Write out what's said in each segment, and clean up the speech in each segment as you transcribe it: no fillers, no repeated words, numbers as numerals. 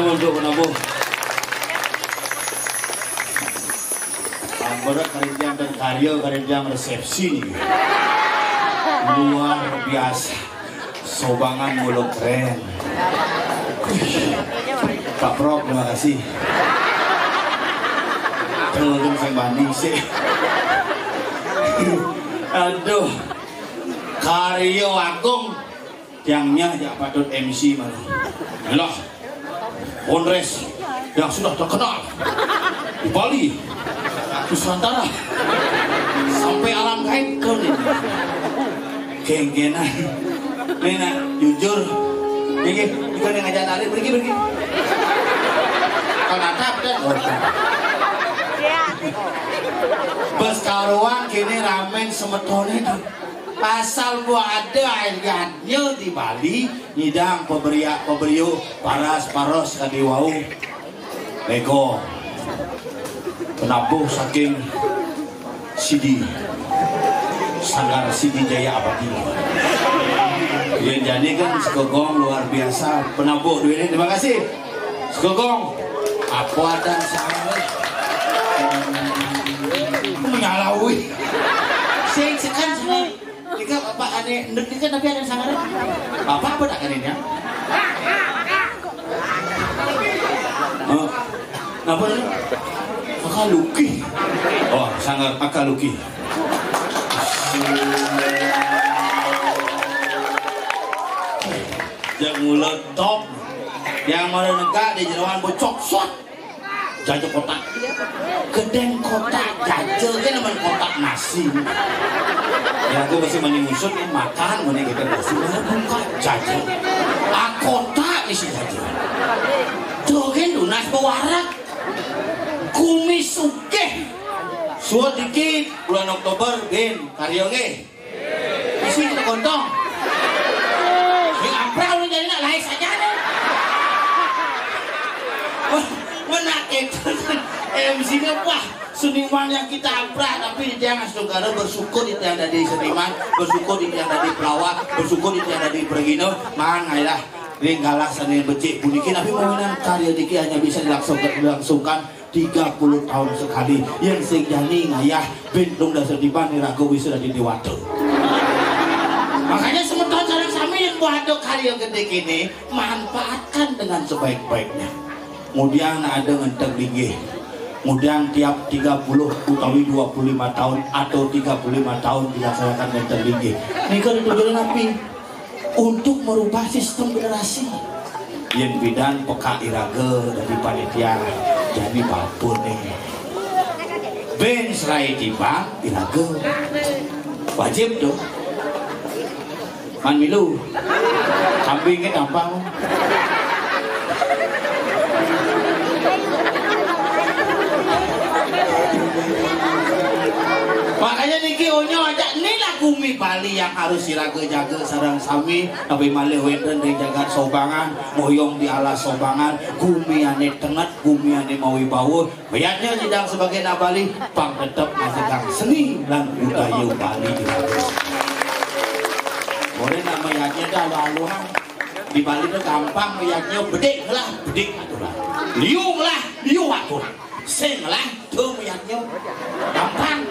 untuk menabuh. Amberat karinjang dan karya karinjang resepsi nih. Luar biasa. Sobangan mulu keren. Pak Prof, terima kasih. Tengok saya banding sih. Aduh, karya agung yangnya ya patut MC malah. Yalah, Kongres yang sudah terkenal di Bali, Nusantara, sampai alam gaib kan ini. Geng-gengan, Nena, jujur, pergi, bukan yang ngajak tali, pergi. Kalau natap dan bus karuan kini ramen semetone tuh. Asal gua ada airnya di Bali, nyidang pemberiu paras kadiwau lego penabuh saking Sidi Sanggar Sidi Jaya Abadi. Yang jadi kan Sekogong luar biasa penabuh duitnya. Terima kasih Sekogong. Apa dan sangat menyalaui sing sekan sana. Jika bapak aneh ndek kan tapi ada sangat bapak apa tak kanenya? Apa ni? Akaluki. Oh, sangat akaluki. Yang mulut top, yang mana negak di jeruan bocok suat. Jajah kotak, gedeng kotak, jajah kan namanya kotak nasi. Ya aku masih menimusut makan, mana kita nasi, buka jajah. Kotak isi jajah. Tuh kan dunas pewarak, kumis sukeh. Suat dikit bulan Oktober, gen karyo ge. Isi kita kontong. Yang April lu jadi nak lahir saja deh. Menakit MC-nya wah seniman yang kita abrah tapi jangan saudara bersyukur itu yang dari seniman, bersyukur itu yang dari pelawak, bersyukur itu yang dari pergino mangalah ringgalah seni becik bunikin tapi mainan karya diki hanya bisa dilangsungkan 30 tahun sekali yang sejani ngayah bentong dasar diban raga wisuda di Dewata. Makanya sementara sarang sami yang buat karya gede kini manfaatkan dengan sebaik-baiknya. Kemudian ada ngenteng linggih. Kemudian tiap 30 utawi 25 tahun atau 35 tahun dilaksanakan ngenteng linggih. Ini kan tujuan api untuk merubah sistem generasi. Yang bidan peka iraga dari panitia jadi babon nih. Ben serai tiba iraga wajib dong. Man milu kambingnya gampang. Makanya niki onyo aja inilah bumi Bali yang harus jaga sarang sami tapi malih wenten dari jagat sobangan moyong di alas sobangan bumi ane tengat bumi ane mawi bawah bayatnya sidang sebagai na Bali pang tetap masagang seni dan budaya Bali boleh nama bayatnya dah laluan di Bali itu gampang bayatnya bedik lah liung lah atuh sing lah tuh bayatnya gampang.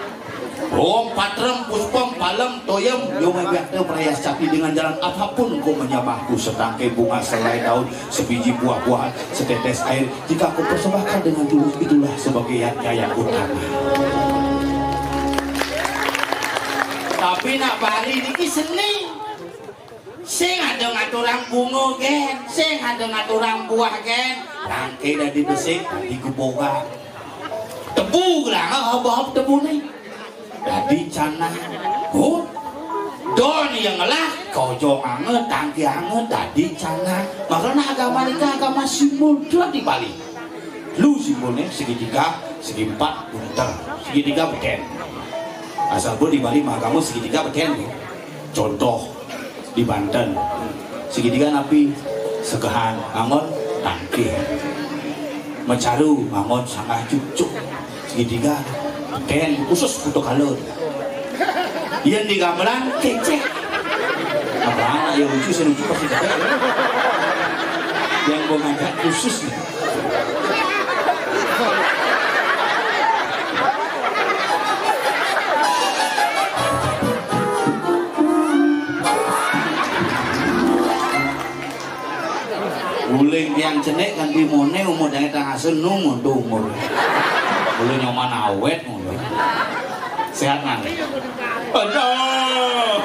Om patrem puspom palem toyem yo mebiaknya perayas capi dengan jalan apapun kau menyamahku setangkai bunga selai daun sebiji buah-buahan setetes air jika aku persembahkan dengan tulus itulah sebagai yang utama. Tapi nak Bali niki seni sing ada ngaturang bunga gen sing ada ngaturang buah gen rangkai dah dibesik dikuboga tebu lah apa tebu nih jadi canah don yang lah kojong anget tangki anget tadi canah makanya agama nikah agama simbol di Bali lu simbolnya segitiga segi empat bunter segitiga beken asal pun di Bali agama segitiga beken contoh di Banten segitiga napi segahan angon tangki mecaru angon sangat cucuk segitiga beken khusus untuk kalor yang di gamelan kecek apa anak yang lucu selucu pasti kecek yang mau ngajak khusus nih. Guling yang cenek kan dimone umur yang kita ngasen nunggu tuh umur. Boleh nyoman awet umur. Sehat kan? Aduh.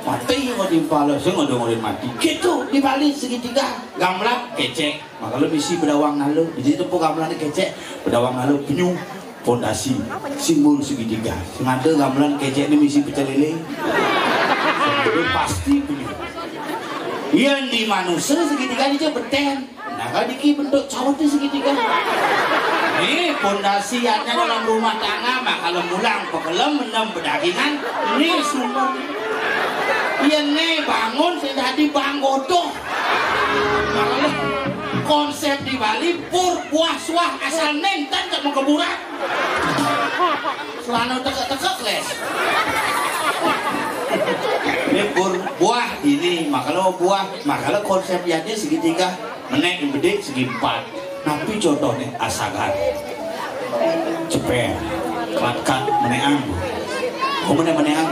Mati mau dibalas, saya nggak mati. Gitu di Bali segitiga, gamelan kecek. Maka lo misi bedawang nalu, di situ pun gamelan kecek, bedawang nalu penyu, fondasi, simbol segitiga. Sengaja gamelan kecek ini misi pecel lele. Itu pasti penyu. Yang di manusia segitiga ini beten. Nah kalau diki bentuk cawat di segitiga. Ini fondasi hanya dalam rumah tangga, maka kalau mulang pekelem menem pedagingan, ini sumber. Ini bangun sudah dibanggodoh. Makanya konsep di Bali pur buah suah asal nentan tak mau keburan. Selana tegak-tegak les. Ini pur buah ini makalah buah makalah konsepnya segitiga menek gede segi 4. Tapi contohnya asagan, ceper, kat meneang. Meneang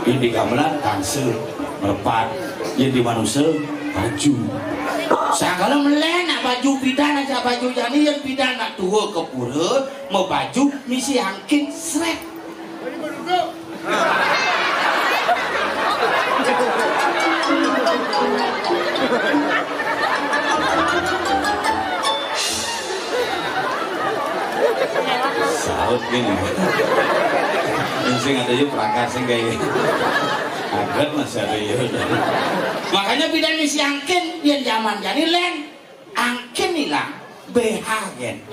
yang di gamelan kanse merpat yang di manusia baju segala melena baju pidana aja baju jani yang pidana tua ke pura mau baju misi angkin srek saut gini sing ada yuk perangkat sing kayak agak masih ada yuk. Makanya bidan misi angkin yang zaman jadi len angkin hilang BH gen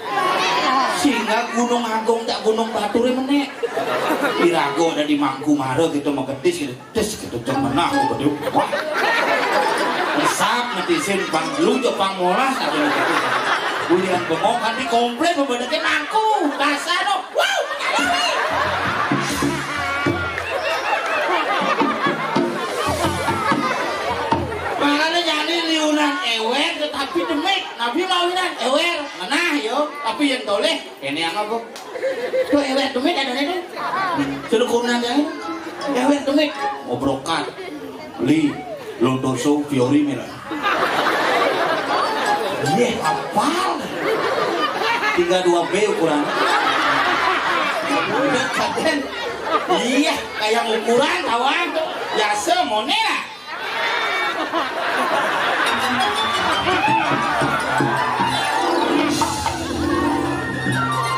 sehingga Gunung Agung tak Gunung Batur menek Pirago ada di Mangkunegaran gitu mau ketis gitu tes gitu cuman aku betul wah besar ngetisin pang lu ke pang molas ada gitu bulian bengong kan di komplek membedakan aku kasar dong wow ewer tetapi demik nabi mawinan ewer menah yo tapi yang toleh ini yang apa tuh ewer demik ada nih sudah kunan ya ewer demik ngobrokan li londoso fiori merah iya apal 32B ukuran iya kayak ukuran kawan biasa monera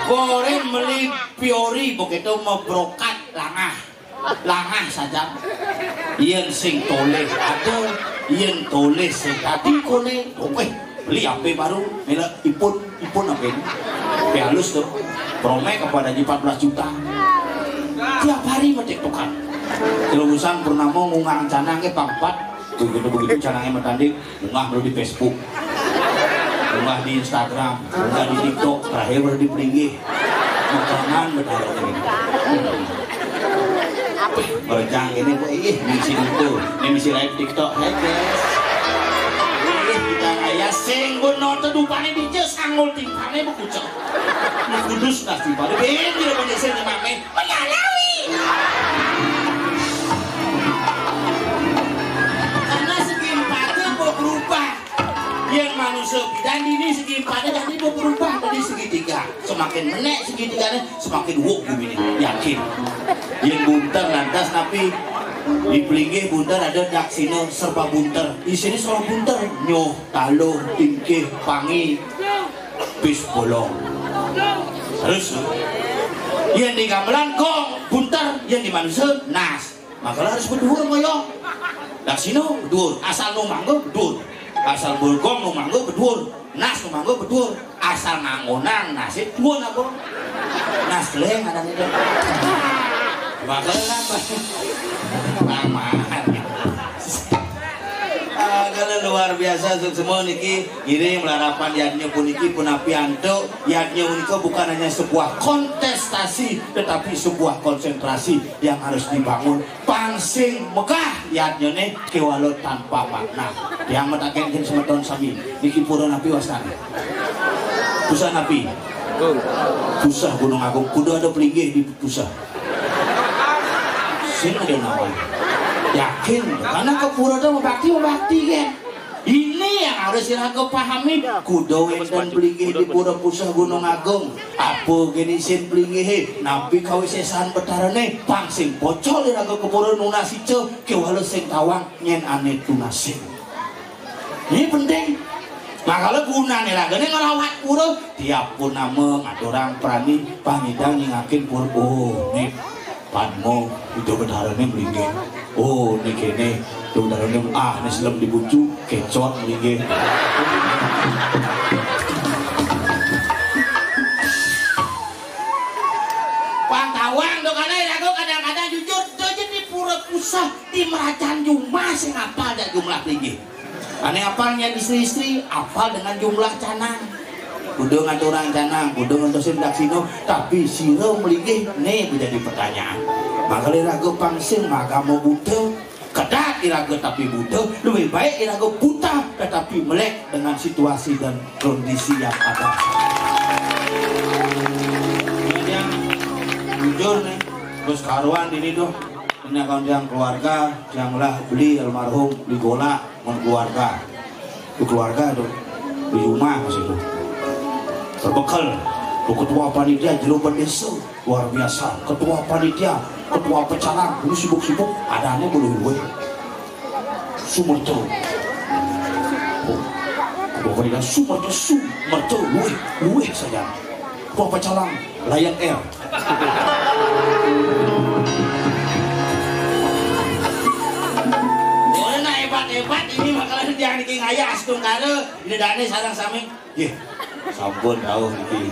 boleh beli piori begitu mau brokat langah saja yang sing toleh ada yang toleh sing tadi kone oke beli HP baru merek ipun apa ini halus tuh promek kepada 14 juta tiap hari mentiktokan telusan purnama ngungang canang ke pangpat begitu canangnya metanding unggah baru di Facebook unggah di Instagram unggah di TikTok terakhir baru di Pringgi makanan berdarah ini berjang ini misi itu ini misi live TikTok hai guys kita kaya sing gono tedupane di jes angul timpane bekucek kudus nasi pada ben tidak menyesal di mame menyalawi berubah yang manusia dan ini segi pada jadi berubah dari segitiga semakin menek segitiganya semakin wuk ini yakin yang bunter lantas tapi di Plinggih bunter ada daksina serba bunter di sini soal bunter nyoh talo tingkih pangi bis bolong terus yang di gamelan kong bunter yang di manusia nas maka harus berdua ngoyong daksina bedur asal nu manggo bedur asal burgong nu manggo bedur nas nu manggo bedur asal ngangonang nasib dua apa nas leng ada itu bakalan apa lamahan kalau luar biasa untuk semua niki ini melarapan yadnya pun niki pun api anto yadnya uniko bukan hanya sebuah kontes prestasi, tetapi sebuah konsentrasi yang harus dibangun. Pangsing megah yadnya nih kewalau tanpa makna. Yang metaken semeton sami niki pura napi wasana. Pusah napi. Pusah Gunung Agung. Kudu ada pelinggih di pusah. Sini ada nama. Yakin karena ke pura itu membakti kan. Ini yang harus Iraga pahami. Kudu dan pelinggih di pura pusah Gunung Agung. Apa gini sin pelinggih nabi kawisesan betarane pangsing pocol Iraga ke pura nunasice kewalau sing tawang nyen ane tunasing. Ini penting. Makanya guna nih lagi nih ngelawat pura tiap pun nama ngadorang perani pangidang ngingakin pura. Oh nih panmo itu bedarannya melingin. Oh nih kene itu bedarannya nih selam dibucu kecot melingin. Pantawang tuh karena aku kadang-kadang jujur tuh jadi pura pusat di Meracaan Jumah sih ngapal ada jumlah tinggi. Aneh apalnya istri-istri apal dengan jumlah canang. Kudu ngaturang canang, kudu ngentosin daksino, tapi siro melinggih nih menjadi pertanyaan. Maka iraga pangsing maka mau buta, kedat iraga tapi buta, lebih baik iraga buta tetapi melek dengan situasi dan kondisi yang ada. Ini yang jujur nih, terus karuan ini doh. Ini akan yang keluarga yang lah beli almarhum di gola keluarga itu keluarga itu di rumah masih itu terbekal ketua panitia jerupan desa luar biasa, ketua panitia, ketua pecalang ini sibuk-sibuk adanya boleh gue sumerto ketua panitia sumerto luwe saja ketua pecalang layak air. Hebat ini makalah jangan iki ngayas tung karo didane sareng sami nggih sampun dawuh iki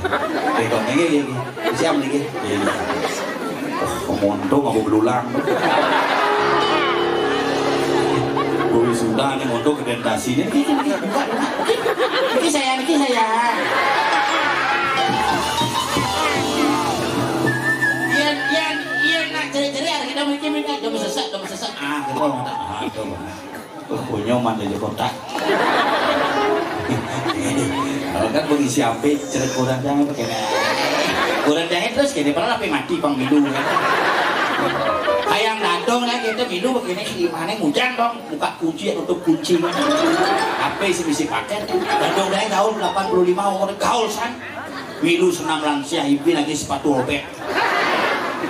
kok nggih siap niki monto nggo belulang kuwi sudah nih monto kedentasi iki saya iya nak ceri-ceri ada kita mikir demi sesak gitu coba kunyoman dari kota. Kalau kan mengisi api cerita kurang jangan pakai kurang jangan terus gini pernah api mati pang minum kan. Ayang dadong lah kita minum begini gimana hujan dong buka kunci tutup kunci. Api sih pakai dadong dari tahun 85 umur gaul san. Milu senam lansia hibi lagi sepatu robek.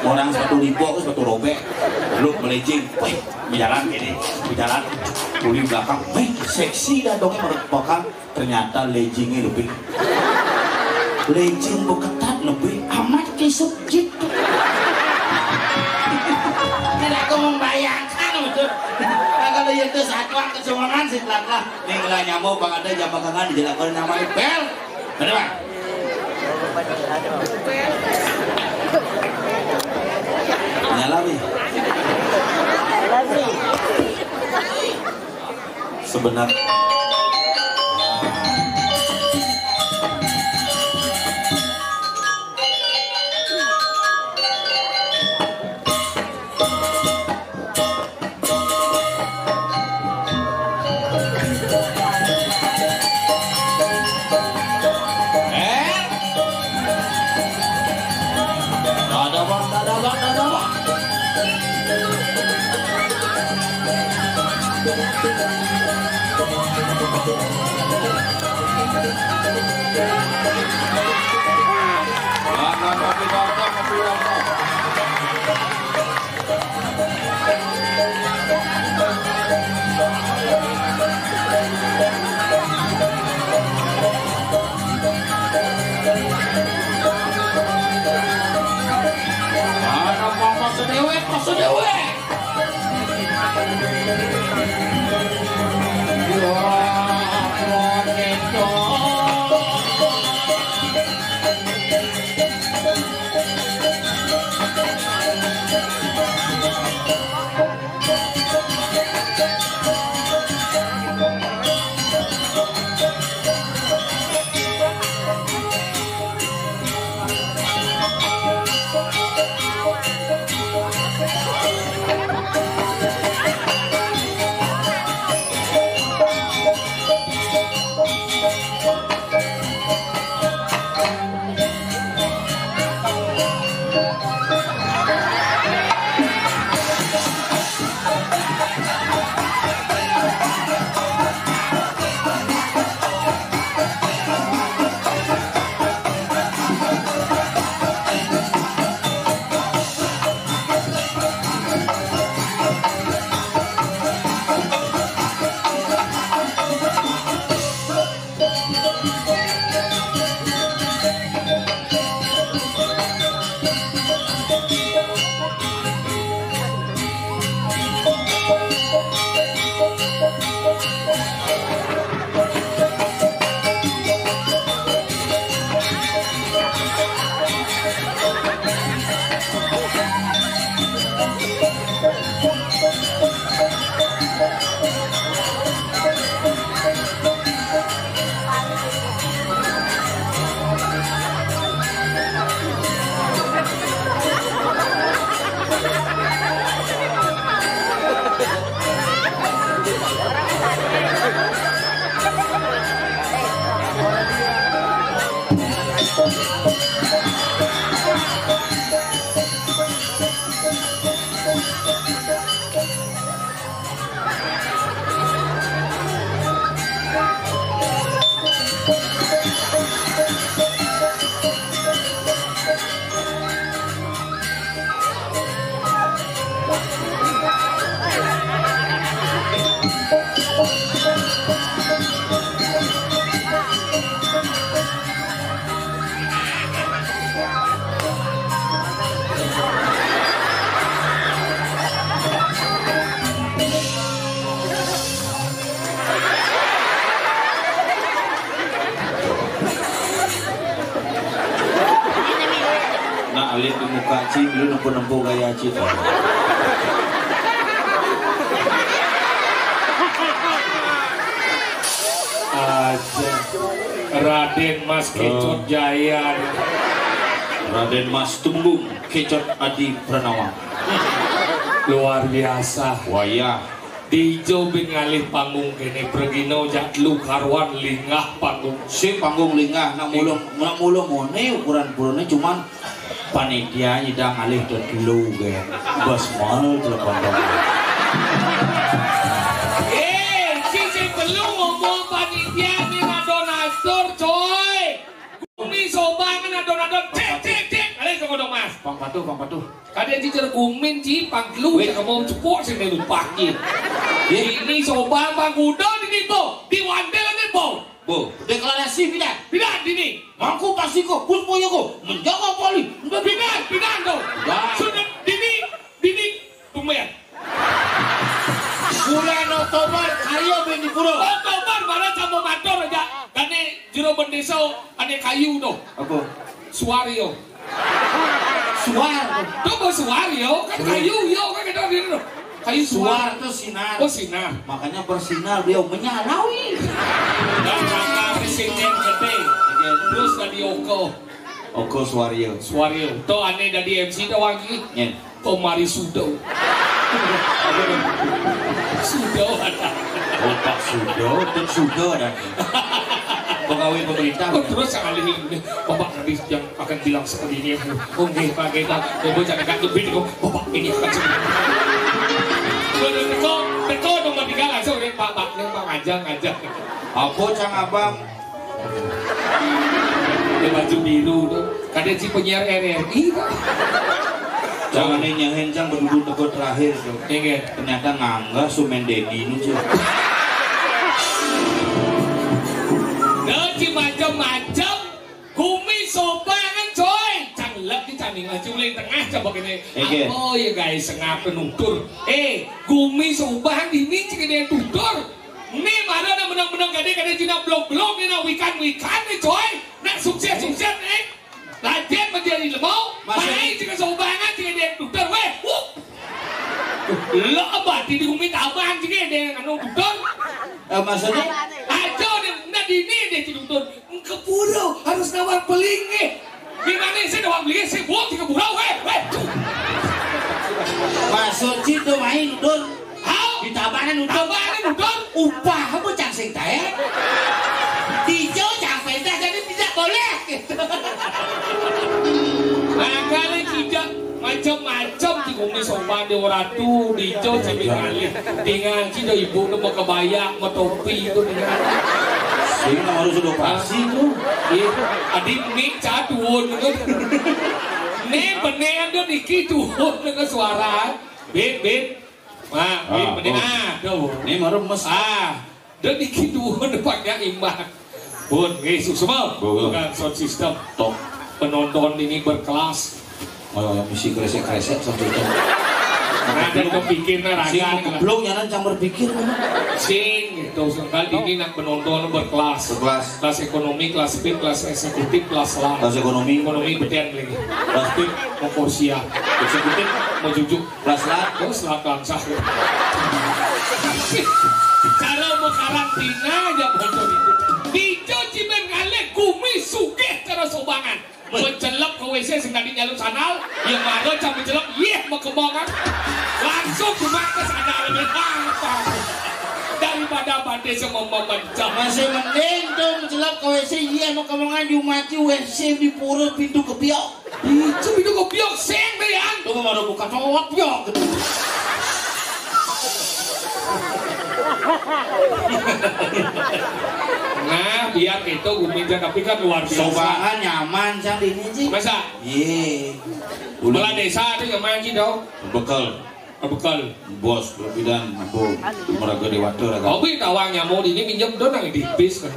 Orang sepatu lipo sepatu robek. Lu melejing, berjalan gini, berjalan. Kuli belakang, seksi dah dongnya merupakan ternyata leggingnya lebih legging beketat lebih amat kisukjit. Tidak aku membayangkan betul. Kalau itu satuan kecurangan setelah ninglah nyamuk bang ada jam belakangan dijelaskan nama Bel, benar bang? Nyala nih. Sebenarnya Si dulu nempuh-nempuh gaya cita. Aja Raden Mas Kecot Jaya. Raden Mas Tumbung Kecot Adi Pranawa. Luar biasa. Wayah Dijo bin ngalih panggung kene pergino jak lu karwan lingah panggung. si panggung linggah nak mulung mone ukuran burune cuman panitia nyidang alih dan dulu ge. Bos mal telepon dong. Sisi belum ngomong panitia ni donatur coy. Gumi sobangan donatur cek. Alih dong Mas. Pang patuh. Kadang cicer gumin ci panglu ya kamu cepok sih nih lupa ini soba panggudo ini bo di wandel ini bo Deklarasi pindah dini aku pasti kok pun punya kok menjaga poli pindah dong sudah dini lumayan bulan Oktober karya bendi puro Oktober mana sama motor aja karena jero bendesa ane kayu dong apa suario suar tuh suario kan kayu yo kan kita diri dong kayu suar itu sinar sinar makanya bersinar beliau menyalawi dan kakak presiden gede terus tadi Oko Suwario tuh aneh dari MC tuh wangi nyen Tomari Sudo ada Pak Sudo dan Sudo ada pegawai pemerintah terus sekali ini bapak nanti yang akan bilang seperti ini oke pak kita bapak jangan gantung video bapak ini akan seperti Teko dong tiga langsung nih pak ngajak apa cang abang dia baju biru tuh kadang si penyiar RRI jangan nyanyiin cang berduduk tegur terakhir tuh ternyata ngangga Sumen Dedi ini cuy nanti macam-macam Gumi sobangan coy canglek di candingan culing tengah coba gini oh ya guys sengap penutur Gumi sobangan ini cik dia tutur ini mana nak menang-menang gade cina blok-blok ini nak wikan nih coy nak sukses latihan menjadi lemau main cik sobangan cik dia tutur weh lo abad di Gumi tabang cik dia anu tutur maksudnya aja ini dia tutur kepuro harus nawar peling gimana sih nawar peling sih buat di kepuro maksud itu main udur di tabanan udur upah kamu cang sing tae hijau cang pentas jadi tidak boleh nah kali tidak macam-macam di Gumi soban di Ratu di hijau sampai kali dengan cina ibu mau kebaya mau topi itu dengan ini harus sudah operasi tuh adik mik caduun nih beneran tuh dikit tuhun dengan suara bet beneran tuh ini meremes dan dikit tuhun depannya imbang bun Yesus semua bukan sound system tok penonton ini berkelas yang misi kresek-kresek sampai itu ada kepikir sing belum nyaran cang berpikir sing gitu sekali ini nak penonton berkelas kelas ekonomi kelas B kelas eksekutif kelas lah kelas ekonomi betian lagi kelas B mau kursia eksekutif mau jujuk kelas lah terus lah kansah cara mau karantina aja bocor itu dicuci berkali Gumi sugih cara sobangan mencelap ke WC sengaja nyalur sanal yang marah cang mencelap mau kembangan langsung cuma ke sana lebih gampang daripada badai semua memencah masih mending tuh mencelap ke WC mau kembangan diumaci WC di pura pintu kebiok itu pintu kebiok seng berian tuh baru buka cowok biok nah biar itu Gumi tapi kan luar biasa sobangan nyaman cang ini sih masa? Kepala desa itu nyaman sih dong bekal bos bidan bu meraga dewata tapi tawangnya mau ini minjem dong yang di bis kan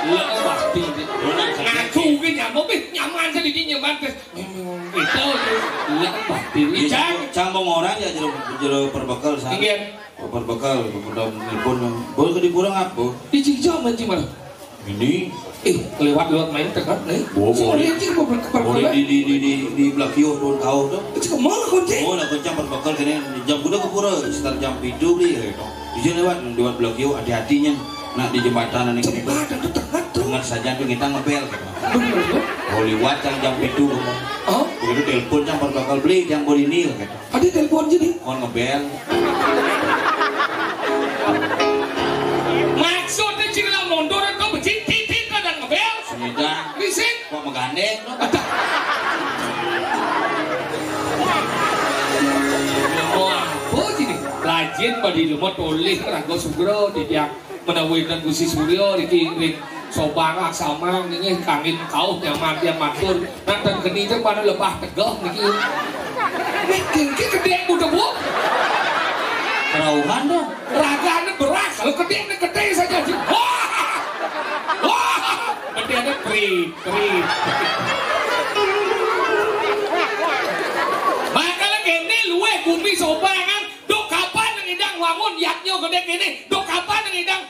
lo pasti ngaku kan nyaman sih ini nyaman itu lo pasti cang mau orang ya jero perbekal sana perbekal kemudian telepon boleh ke dikurang apa di Cijaman sih malah Ini lewat main dekat nih. Boleh di Blakio tuh kau tuh. Kemana kunci? Oh, lah kencang berbakal kene jam kuda ke pura sekitar jam 7 beli gitu. Di sini lewat Blakio hati-hatinya nak di jembatan ini. Jembatan tuh tengah tuh. Dengar saja tuh kita ngebel gitu. Bener. Oh, lewat jam 7 gitu. Oh, begitu telepon yang berbakal beli yang boleh nil gitu. Ada telepon jadi. Kon ngebel. Maksudnya cina mundur kau becit titit kadang ngebel. Sudah. Bisik. Kok menggandeng? Apa jadi? Rajin pada ilmu tulis Rangga Sugro di tiap menawikan Gusti Suryo dikirim sobang sama ini kangin kau yang matur nanti geni itu pada lebah tegah niki niki gede udah bu Terauhan dong. raganya beras kalau gede saja sih wah gede krim makanya gini luwe bumi sobangan dok kapan ngidang wangun yaknyo gede gini dok kapan ngidang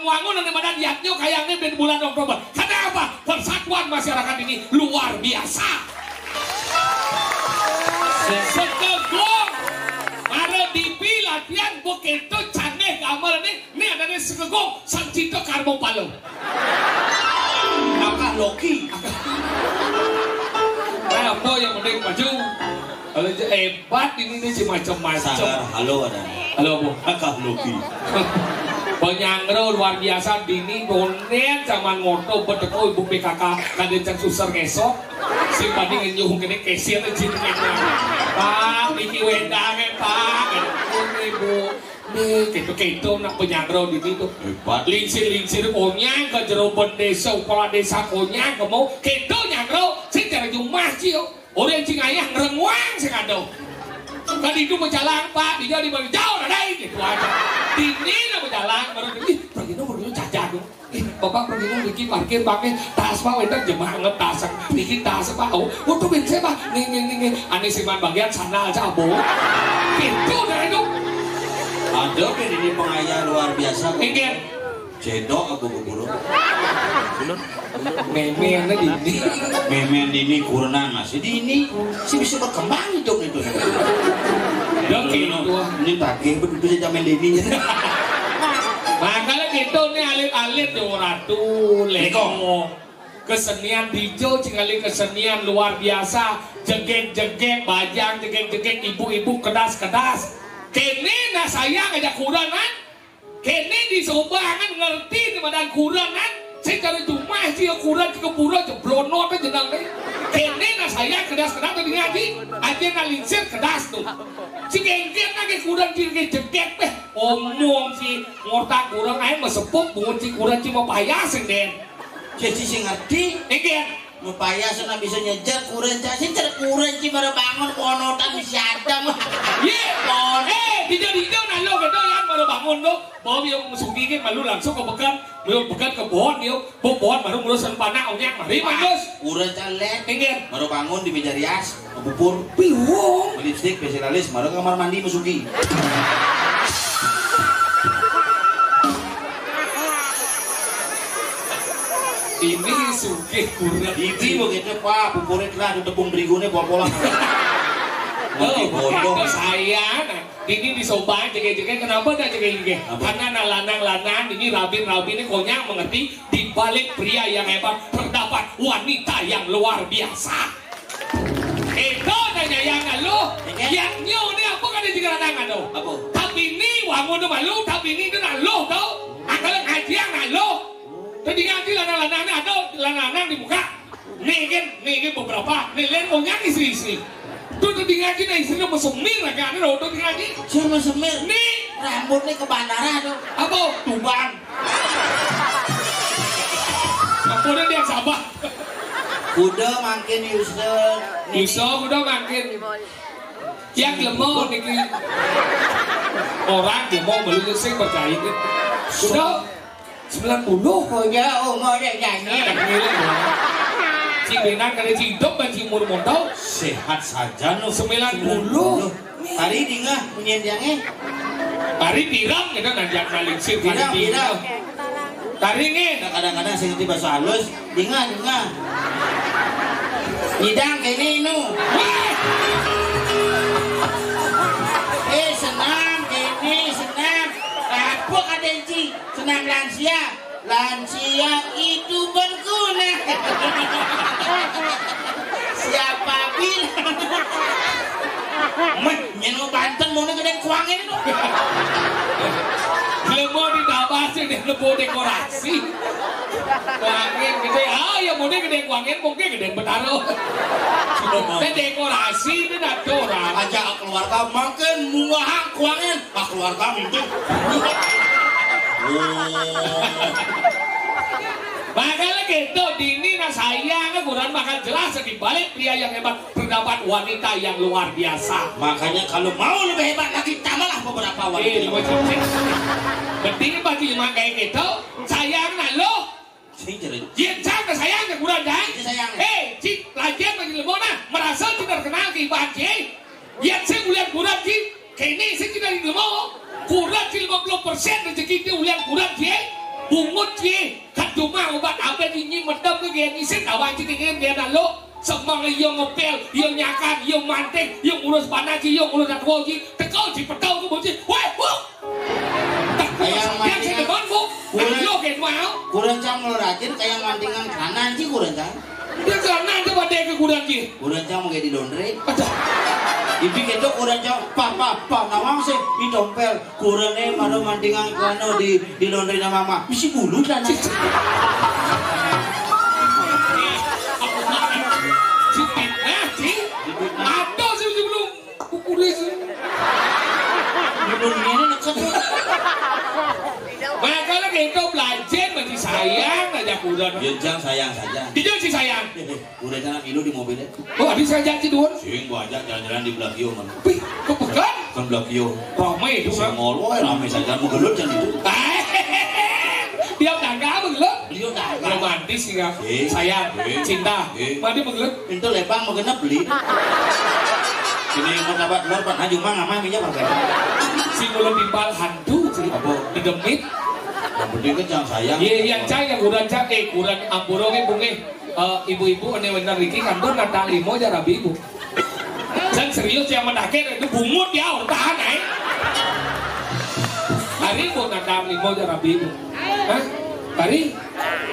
wangun yang badan yaknyo kayaknya di bulan Oktober kenapa persatuan masyarakat ini luar biasa sekegong ada di latihan begitu canggih gambar ini ada sekegong sang cinta karbo palo Kakak Loki. apa yang mending maju kalau hebat ini si macam-macam Halo ada. halo bu Kakak Loki. Penyangro luar biasa dini donen zaman moto bedeko ibu PKK kadencang susar kesok si padi ngenyuh kene kesir jenengan Pak niki wedang Pak ibu nih gitu nak penyangro dini tuh Hebat. lingsir konyang ke jero desa kepala desa konyang kemau gitu nyangro sing cara jumah cio orang cing ayah ngerengwang sing ado kan itu berjalan Pak dia di bawah jauh ada gitu aja ini lah berjalan baru pergi cacat bapak pergi bikin parkir pakai tas Pak itu jemaah ngetas bikin tas Pak oh tuh bensin Pak nih aneh siman bagian sana aja bu gitu dari itu Ada ini pengayah luar biasa. ingin Cedok aku bubur. meme dini Memen ini kurang masih di ini sih bisa berkembang hidup itu. Ini pakai betul saja main ini. makanya gitu nih alit-alit di ratu leko kesenian dijo cingali kesenian luar biasa jegek bajang jegek ibu-ibu kedas kene nah sayang aja kurangan kene di sobangan ngerti di badan kurangan saya cari rumah sih kurang ke pura jeblono apa jenang deh kene nah sayang kedas tadi ngaji aja nalinsir kedas tuh si genggen lagi kurang jegek deh omong si ngortak kurang aja mesepuk bungun si kurang cuma payah senden Jadi sih ngerti. ingin Mupaya sana bisa nyejar kurang sih kurang sih baru bangun konotan bisa ada mah. Tidak nalo gitu yang baru bangun tuh bawa yang musuhi kan malu langsung ke bekan ke pohon pohon baru ngurusan panah onyak mari mangus Kurang calet. ingin Baru bangun di meja rias, kebubur, bingung lipstick, spesialis, baru kamar mandi masuki. ini sugih kurang Ini begitu Pak, buburit lah di tepung berigune pola-pola. Bodoh saya nah ini disobang jege-jege kenapa dah jege-jege karena lanang-lanang ini rabin ini konyang mengerti di balik pria yang hebat terdapat wanita yang luar biasa itu nanya yang lo yang nyo ini apa kan di tiga lanangan lo Apa? tapi ini wangun malu tapi ini itu nalo tau akal ngaji yang nalo tadi ngaji lanang-lanang ada lanang di muka nih kan beberapa nih lain konyang istri tuh tadi ngaji nah istrinya mesemir kan lo tuh ngaji Siapa semir? nih Rambutnya ke bandara tuh. apa Tuban kemudian dia sabar Kuda makin Yuso udah makin yang lemah niki orang dia mau beli sing percaya itu udah 90 Oh ya, mau deh nyanyi. si benar kali si hidup dan si umur mondau Sehat saja no 90 Hari di ngah penyendiangnya. hari tiram kita nanjak nalingsir Tidak. Taringin. Kadang-kadang saya ngerti bahasa halus. Dengar. Hidang kene nu. Senam kene senam. Apa kata Ci? Senam lansia. Lansia itu berguna. Siapa bilang? Nyenu Banten mau gede kuangin lu. Lemo di dabasnya deh lemo dekorasi. Kuangin gede, ya mau gede kuangin mungkin gede betaro. Dan dekorasi ini nak orang. Ajak keluarga makan muah kuangin. Keluarga minta. Makanya gitu, Dini nah sayang kurang makan jelas dibalik pria yang hebat terdapat wanita yang luar biasa. Makanya kalau mau lebih hebat lagi tambahlah beberapa wanita. Penting bagi lima kayak gitu, sayang nah lo. Yen sana sayang kurang dah. Cik lagian bagi lemona merasa tidak kenal keibahan Cie. Yen saya ulian kurang Cie, kini saya tidak di lemo. Kurang 50% rezeki dia ulian kurang Cie. Bungut Cie, kat rumah obat apa ini mendem ke dia ngisip awak Cie tinggal dia nak lo. Semang yang ngepel, yang nyakan, yang manting, yang urus panas Cie, yang urus atwo Cie. Tekau Cie petau ke bocil. Weh, bu. Kayak mantingan kurang ke mau. Kurang cang ngeluratin kayak mantingan kanan Cie kurang cang. Dia kanan coba dia ke kurang Cie. Kurang cang mau kayak di laundry. Ibi itu kurang jauh, pak, nawang sih di dompel, kurangnya malu mantingan kano di laundry nama mama, misi bulu kan? Ada sih belum, kukulis. Laundry ini dekat. Makanya kita belajar bagi sayang aja kurang. Jeng sayang saja. Dijauh si sayang. Kurang jangan milu di mobilnya. Oh, habis saya janji dulu. Sing gua ajak jalan-jalan di Blakio man. Wih, kepekan? Kan Blakio. Ramai itu kan? Ngoloi ramai saja, mau gelut jangan itu. Dia tangga begelut. Beliau tangga. Romantis sih kan? Sayang, cinta. Mandi begelut. Pintu lepang mau kena beli. Sini mau dapat luar pan haju mang amah minyak apa? Si mulut timbal hantu sih. Apa? Dedemit. Yang penting kan jangan sayang. Iya, yang cai yang kurang cai, kurang ampuroge bunge. Ibu-ibu ane benar Riki kantor kata limo aja rabi ibu. Dan serius yang mendakir itu bungut ya, tahan hari pun kata limo aja rabi ibu. Hah? Hari?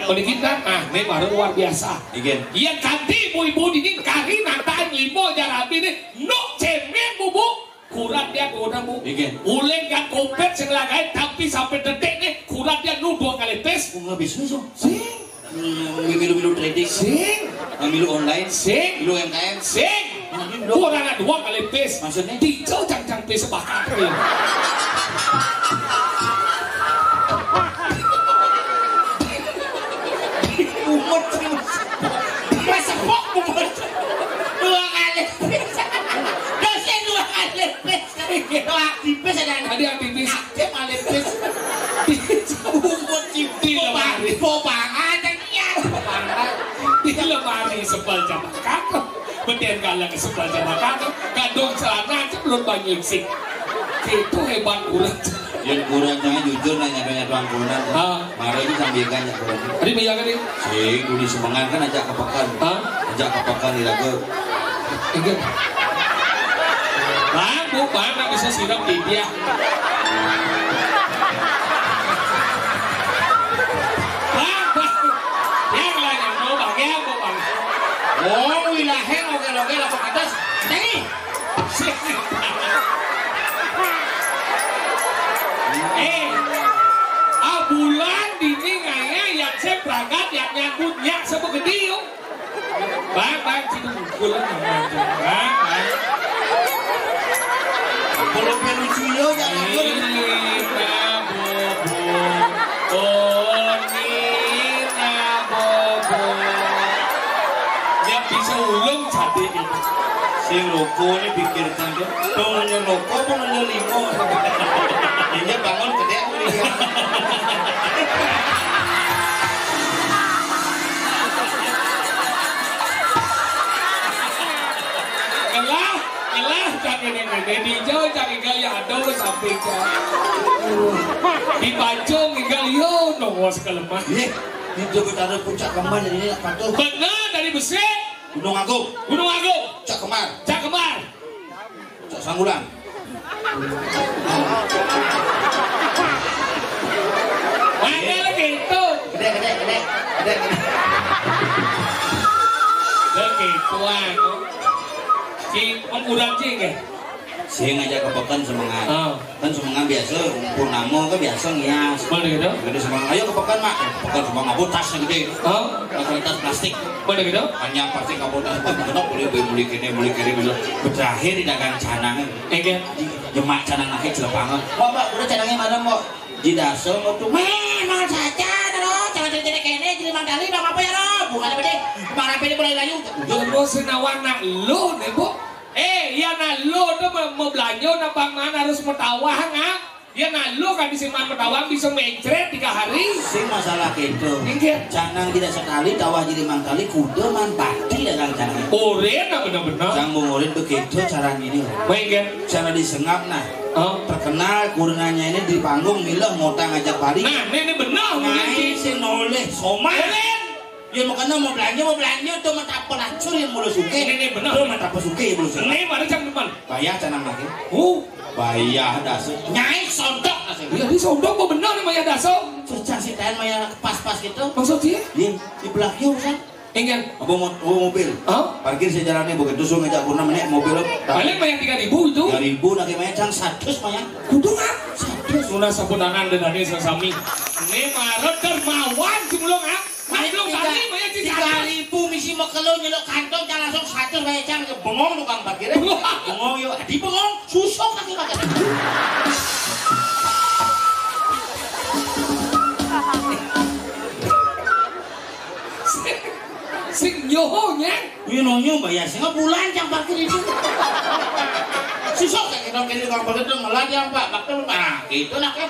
Kalau kita, ini baru luar biasa. Iya ganti ibu-ibu dingin kari nantain limo aja rabi ini, no cemen bubu. Kurang dia kurang bu, uleng kan kompet sengaja tapi sampai detik nih kurang dia nu 2 kali tes. Nggak bisnis so. Sing. Milu trading. Sing. Milu online. Sing. Milu MKM. Sing. Kurang 2 kali tes. Maksudnya? Dijauh cang tes sebakar. Umur sih. Masa kok umur 2 kali tes. Dosen 2 kali tes. Aktifis ada aktivis. Aktif aktivis. Umur sih. Di lemari. Popangan dan iya. Di lemari sebal jamaah kakak. Beden kalah ke sebal jamaah kakak. Kandung celana belum banyak sih. Itu hebat kurang. Yang kurang jangan jujur nanya tuang kurang. Marah ini sambilkan ya kurang. Tadi bayangkan nih. Sih, dulu semangat kan ajak ke pekan. Ajak ke pekan di lagu. Ingat. Bang, nggak bisa siram di dia. Bang, yang lain yang mau bang. Oh, wilayah oke lapor atas. Nih. Bulan dini ngaya yang saya berangkat yang nyangkutnya sama gede yuk. Bang, situ bulan bang. Belum lucu yo jangan ngakul. Yang bisa ulung jadi ini. Sing loko ini pikirkan dia. Pengennya loko, pengennya limo. Ini bangun gede kuliah. Elah, cak ini di jauh cak igal ya ada udah sampai cak. Di Bajong igal yo nongol sekelemah. Itu kita ada puncak kembar dari ini apa tuh? Benar dari Besi. Gunung Agung. Gunung Agung. Cak Kemar. Cak Kemar. Cak Sanggulan. Mana lagi itu? Gede. Begituan. Cing, om urang cing ya? Saya ngajak ke pekan semangat. Kan semangat biasa, purnama kan biasa ngias. Mana gitu? Jadi semangat, ayo ke pekan mak. Pekan semangat botas gede. Tas plastik. Mana gitu? Hanya plastik kabotas itu kenapa boleh kene bisa berakhir di dagang canang. Ege. Jemak canang nakik celepangan. Mbak, udah canangnya mana mbak? Di dasar mau tuh. Mau saja, terus jangan jadi kene jadi mandali bang apa ya roh? Bukan apa deh. Kemarin ini mulai layu. Jodoh senawan nak lo nih bu. Ya na lo tuh mau belanja na bang mana harus metawang ah. Ya na lo kan di sini metawang bisa mencret 3 hari. Sing masalah gitu. Ingat. Canang tidak sekali, tawah jadi mangkali, kuda man pati dagang canang. Oren nah benar-benar. Sang mengoren begitu cara ini. Baik. Cara disengap nah. Terkenal kurenanya ini di panggung milah ngotang ngajak balik. Nah ini benar. Ngai si noleh somai. Ya makanya mau belanja tuh mata pelacur yang mulu suke. Ini benar. Tuh mata pesuke yang mulu suke. Ini mana jam depan? Bayar canang lagi. Bayar dasar. Nyai sondok. Ya di sondok mau benar nih bayar dasar. Cercang si tahan bayar pas-pas gitu. Maksudnya? Di belakang kan. Ingat. Apa mobil? Parkir saya jalannya begitu so ngejak kurna menit mobil. Paling bayar 3.000 itu. 3.000 lagi bayar cang 100 bayar. Kudu nggak? 100. Sudah sebutangan dengan ini sesami. Ini marot dermawan sebelum ah. Belum kali bayar 3.000 misi mau keluar nyelok kantong jangan langsung 100 bayar cang bengong tukang parkirnya. Bengong yuk. Di bengong susok kaki kaki. Sing nyohonya nyoho bayar sehingga bulan jam parkir itu susok kayak kita tukang parkir itu malah jam pak bakal nah itu nak ya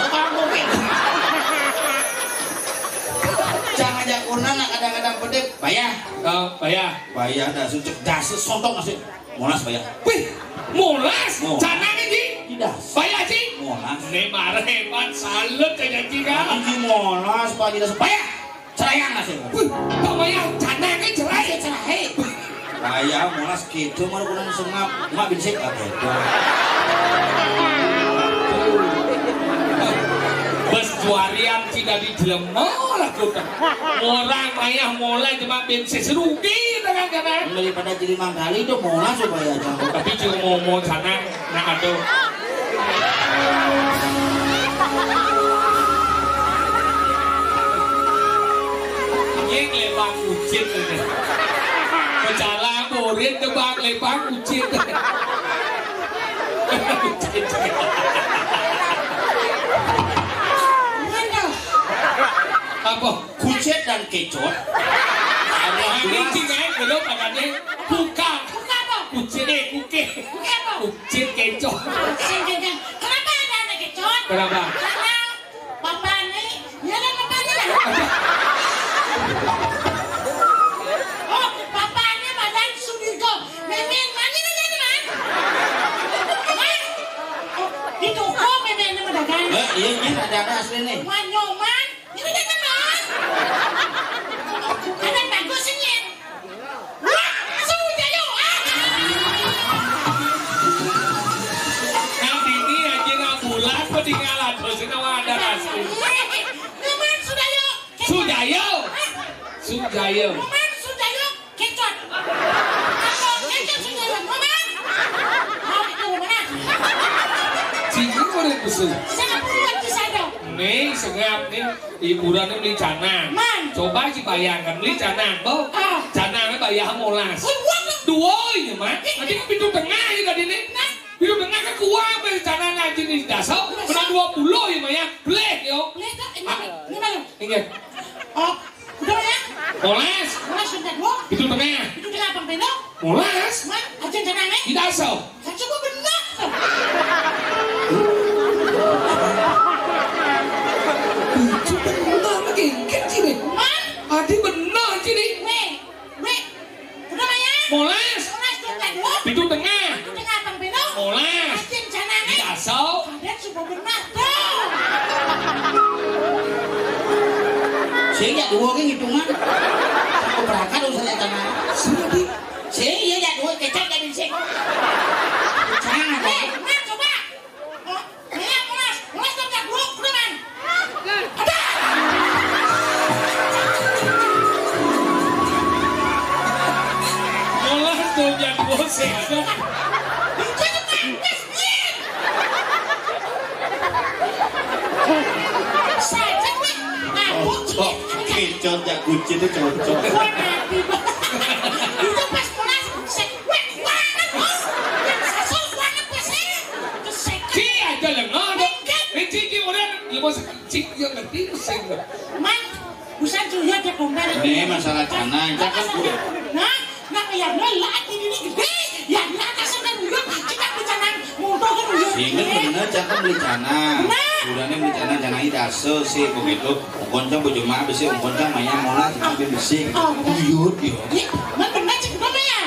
kamu jangan aja kurna nak kadang-kadang pedek bayar dah sucuk dasar sontok masih molas bayar wih molas canang ini tidak bayar sih molas ini marah hebat salut kayak jika ini molas pak tidak bayar cerayang nasi. Wih, pamaya canang kan cerai. Bayar molas gitu mau kurang sengap, mak binsik apa itu? Bes juarian tidak dijelema lah kita. Orang ayah mulai cuma binsik serugi dengan canang. Daripada jadi mangkali itu molas supaya jangan. Tapi cuma mau canang, nak ada. Yang lebang ucit ini, berjalan borin tebak lebang ucit. Apa? Kucet dan kecot. Ini cingai belum makanya buka. Kucit kuke. Kucit kecot. Kenapa ada anak kecot? Kenapa? Karena bapak ini, ya kan bapaknya lah. Oh, bapaknya Madan Sudirgo. Memen mana aja teman? Di toko memen nama dagang. Iya ada asli nih. Wanyoman, ini aja teman. Ada bagus ini. Wah, sudah yuk. Nanti ini aja nggak bulan ketinggalan terus ini ada asli. Teman sudah yuk. Sudayo. Sudayo. Teman sudah yuk. Kecot. Kalau kecot sudah yuk. Teman. Mau itu mana? Cici boleh besar. Sangat kuat di sana. Nih sengap nih hiburan beli canang. Man. Coba sih bayangkan beli canang, boh. Canangnya bayar molas. Kuat. Dua ini mah. Nanti pintu tengah ya tadi nih. Pintu tengah kan kuat beli canang aja nih dasar. Pernah 20 ya mah ya. Blek yo. Lihat ini mana? Ingat. Oh, udah ya? Molas. Molas sudah dua. Pintu tengah. Itu dengan apa beda? Molas. Man, aja canangnya. Di dasar. Kan coba benar. Itu benar lagi. Kecil nih. Man, Adi benar sini. udah ya? Molas. Molas sudah dua. Pintu tengah. Itu dengan apa beda? jak dua ke hitungan. Aku berangkat usahanya tanah. Sih iya jak dua kecap jadi sih. Jangan. Mas coba. Oh, ya Mas. Mas dong jak dua udah man. Ada. Molas tuh jak dua sih. Kecot jak kucing itu cocok. Itu pas pulang sekwek banget bos. Sasol banget pasnya. Terus Ci aja lah nggak. Ci orang ya bos Ci yang ngerti sih. Man, bukan juga dia kombel. Ini masalah canang, jangan Nah kayak lelah ini gede. Ya di atasnya kan uyuk, kita bercanang mudah kan uyuk. Ingat bener jangan beli canang. Udahnya beli canang canang itu asal sih begitu. Koncang bojo mah besi, koncang mainnya molas tapi besi. Uyut yo. Man benar cik berapa ya?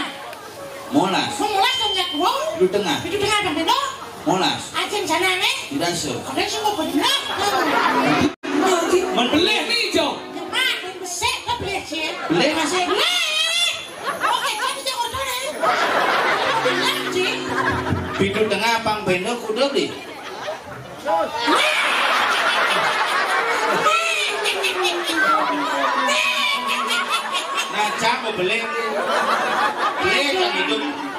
Molas. Molas dong ya wow. Di tengah. Di tengah bang Beno. Molas. Acen sana nih. Di asal. Kadang semua benar. Membeleh nih Jo. Mak, besek kok beli sih? Beli masih. Beli. Oke, jadi jangan order nih. Benar cik. Pintu tengah pang bendo kuda beli. Nah, siapa beli?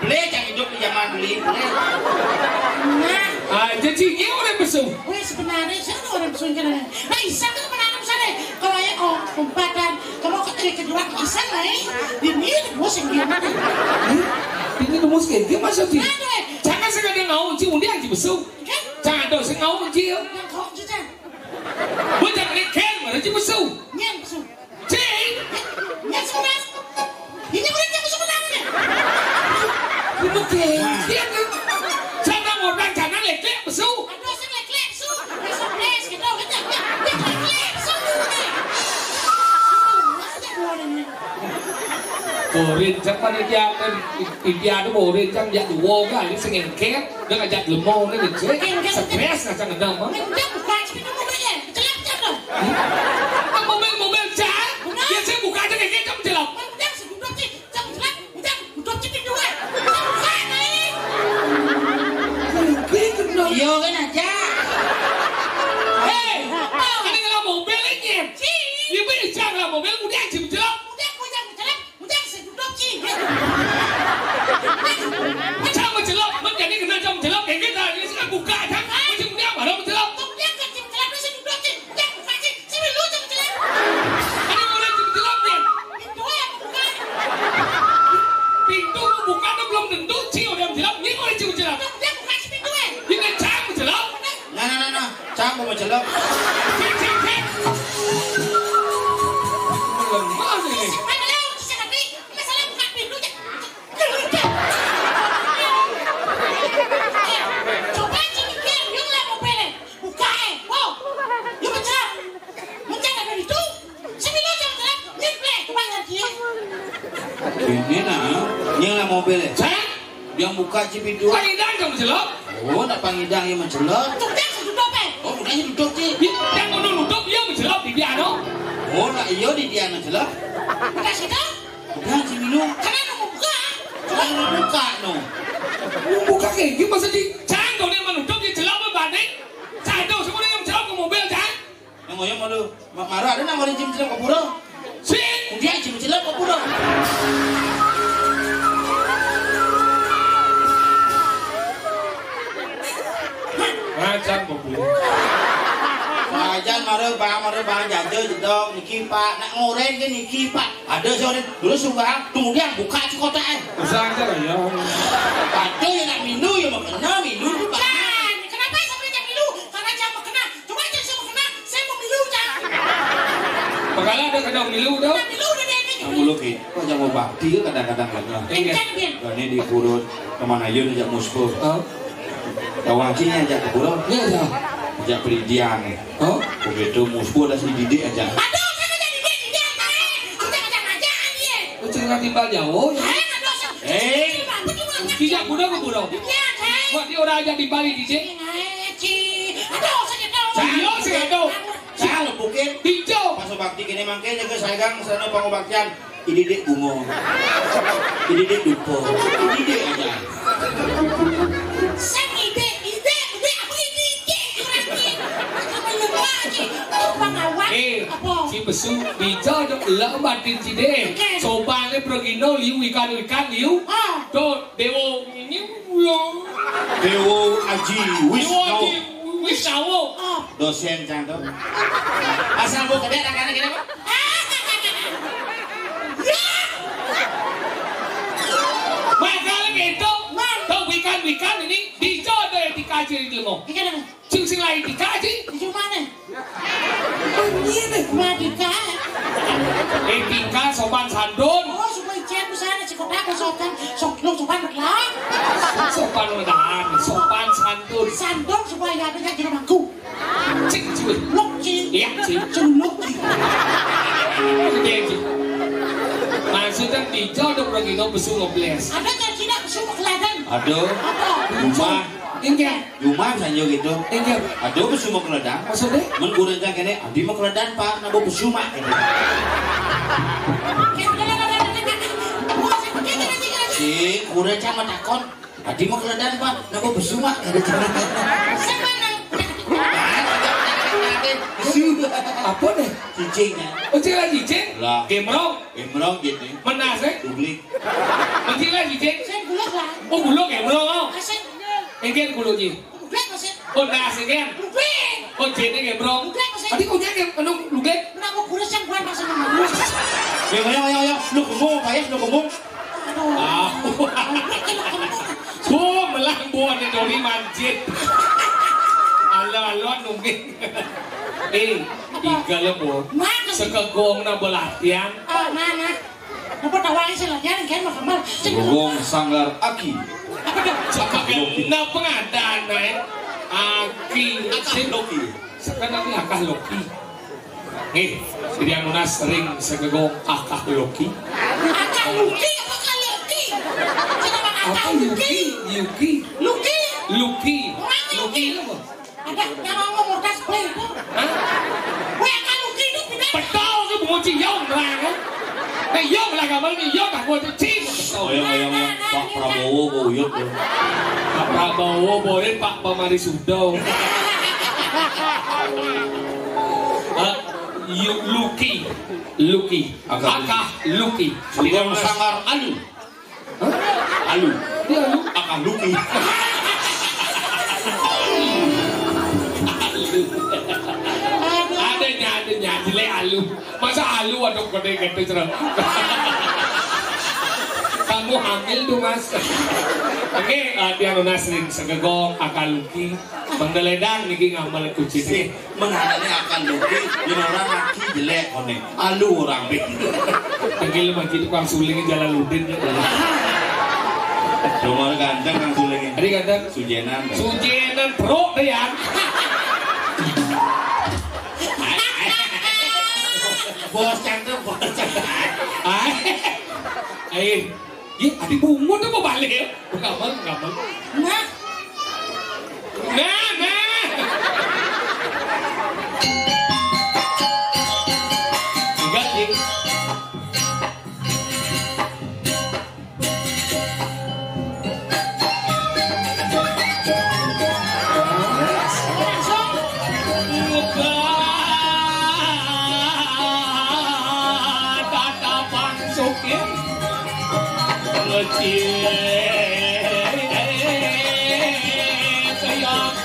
Beli yang hidup di zaman beli. Nah, Jadi ini orang besar. weh sebenarnya saya orang bersunjung. Nah, Isan itu menanam sana. Kalau ya umpatan, kalau kedua Isan lah, ini bos yang dia mana? Ini tuh mungkin dia masa sih. Ada, Jangan sekadar ngau uji undi aja besar. kan? Jangan dong saya ngau uji. Yang kau juga, Bukan ikan mana aja besar. yang besar, Cing. yang sebenarnya. Ini boleh yang besar namanya. Mungkin dia kan. Jangan orang jangan lekek besar. Aduh, saya lek su, besok les gitu, gitu, lek su nih. Ada bolehnya. Borin chẳng dia kan India nó borin chẳng dạ đủ vô cái này sẽ ngành kép nó là dạ lùm mô nó được chết stress là chẳng là đâu á Mình đang bukan sih kamu aja, celak celak. anh một bên chả dia sẽ buka cho ngành kép trong trường Mình đang sử dụng đốt chi, trong celak, mình đang đốt chi pintu kan. Bukan nih. Iya kan aja. hey anh ấy là một bên lấy nhịp nhưng bây giờ chẳng là một bên cũng đang chịu chưa Mình đang sử dụng đốt chi. sao mà chịu lắm mất cái này cái trong chịu lắm cái này sẽ buka thắng mà chịu đeo ở đâu mà chịu lắm Kamu yang kan celak nó sử dụng đốt chi, đang bukan chi, sih lu jangan celak. anh ấy ngồi đây chịu lắm nè Pintu yang bukan. pintu buka nó belum tentu chịu đem chịu lắm nhưng ngồi đây chịu lắm Đang bukan sih pintu ya. nhưng cái chán mà chịu lắm Nah. Siapa mau celok? Cek. Lemah nih. Mana leo sih tapi masalah buka pintunya. Coba aja mikir, yuk lah mobilnya. Buka wow. Yuk mencet. Mencet ada itu. Sembilan jam celak, nyimple, coba ngerti. Ini nah, yang lah mobilnya. Cek. Yang buka pintu. Pangidang kamu celok. Oh, nak pangidang yang mencelok. Tukang seduduk Oh, bukannya duduk sih. Yang mau duduk dia mencelok di dia no. Oh, nak iyo di dia mencelok. Bukan situ. Bukan si minum. Karena mau buka. Coba lu buka no. Buka kayak gini masa di cang dong dia menuduk dia celok apa banding. Cang dong semua dia mencelok ke mobil cang. Yang mau lu. Maru ada nak mau jim celok ke pura. Sing. Dia jim celok ke pura. Macam mobil. Wajan maru bang jajo jedong niki pak nak ngoreng ke niki pak. Ada sore dulu sumbang kemudian buka si kotak. Usah aja lah ya. Ada yang nak minum ya mau kena minum tu pak. Kan, kenapa sampai jam milu? Karena jam mau kena. Coba aja saya mau kena. Saya mau milu jam. Bagaimana ada kadang milu dah. Nah, milu udah deh. Kamu lu ki, kok jangan mau bakti kadang-kadang lagi. Encan biar. Ini di purut kemana aja ajak musuh. Tawang sini ajak ke purut. Ya ya. Ajak peridian. Begitu musuh ada si didik aja. Aduh, saya nggak jadi dia apa? Udah ngajak-ngajakan dia. Kucing nanti banyak oh. Saya nggak dosa. Tidak budak ke budak. Iya, saya. Wah dia orang aja di Bali di sini. Aduh, saya tahu. Saya tahu. Saya lu bukit. Hijau. Masuk bakti kini mangke jaga saegang sana pangobaktian. Ididek bungo. Ididek dupo. Ididek aja. Sang ide aku ide berarti. Kamu lupa aja. Pengawat. Apa? Si besu bija dok lah batin cide. Sobane progino liu ikan liu. Do dewo ini Dewo Aji Wisnu. Wisnu. Dosen canto. Asal bu gede tangannya gede pak. Makanya gitu. Tuh wikan ini dijodoh yang dikaji di ilmu. Ikan apa? Sing lain dikaji. Di mana? Ini Madika. Etika sopan sandun. Oh, supaya cek sana cikotak sopan sopan berlah. Sopan medan, sopan santun. Sandok supaya ada yang kira mangku. Cik cuy. Loki. Iya cik. Loki. Gede cik. Maksudnya dijodoh progino besu ngobles. Ada yang tidak semua keladan. Aduh. Apa? Rumah. Enggak. Rumah sanjo gitu. Enggak. Aduh besu mau keledang. Maksudnya? Men kurencang kene abdi mah keledan pak, nabo besu mah. Si kurencang mah takon. Abdi mah keledan pak, nabo besu mah. Apa deh? Cicingnya. Oh cik lagi cik? Lah. Gemrong? Emrong gitu. Menas eh? Dublik. Cik lagi cik? Saya gulak lah. Oh gulung gemrong oh? Asyik. Engken gulung cik? Gulak masih. Oh nas engken? Gulak. Oh cik ini gemrong? Gulak masih. Tadi kau nyake anu luget? Kenapa gulak yang buat masa mama? Ayo. Lu kemung, payah lu kemung. Aduh. Tuh melang buat yang dori manjit. Alon nunggu. Iga lebo. Sekegong na belatian. Mana? Apa tawain sih lah? Jangan kan makan mal. Gong sanggar aki. Apa dah? Sekegong na pengadaan aki. Akah Loki. Sekarang ini akah Loki. Jadi yang Munas sering sekegong akah Loki. Akak Luki apa Kak Luki? Kenapa Apa Akak Yuki? Luki? Yuki? Luki? Luki? Luki apa? Ada yang ngomong mordas play itu. Hah? Weh Akak Luki itu pindah. Betul ke bunga ciyong lah kan? Yong lah kamu ni yong tak buat cing. Ayo. Pak Prabowo buyut. Pak Prabowo boleh Pak Pamari Sudo. Luki. Akah Luki. Gong sanggar alu. Alu. Dia Lu. Akah Luki. Adanya jelek alu. Masa alu ada gede-gede cerah. Kamu hamil tuh mas. Oke, dia sering segegong akal Luki. Menggeledang niki ngamal kucing. Si menghadapnya akan Luki. Yang orang laki jelek kone. Alu orang bing. Panggil macam tukang suling Jalaluddin. Nomor ganteng yang sulingin. Tadi kata Sujenan. Sujenan pro deh ya. Bos cantik. Adik bungu tuh mau balik ya? Gampang. Nah, Enggak sih. langsung. Tatapan sukir kecil sayang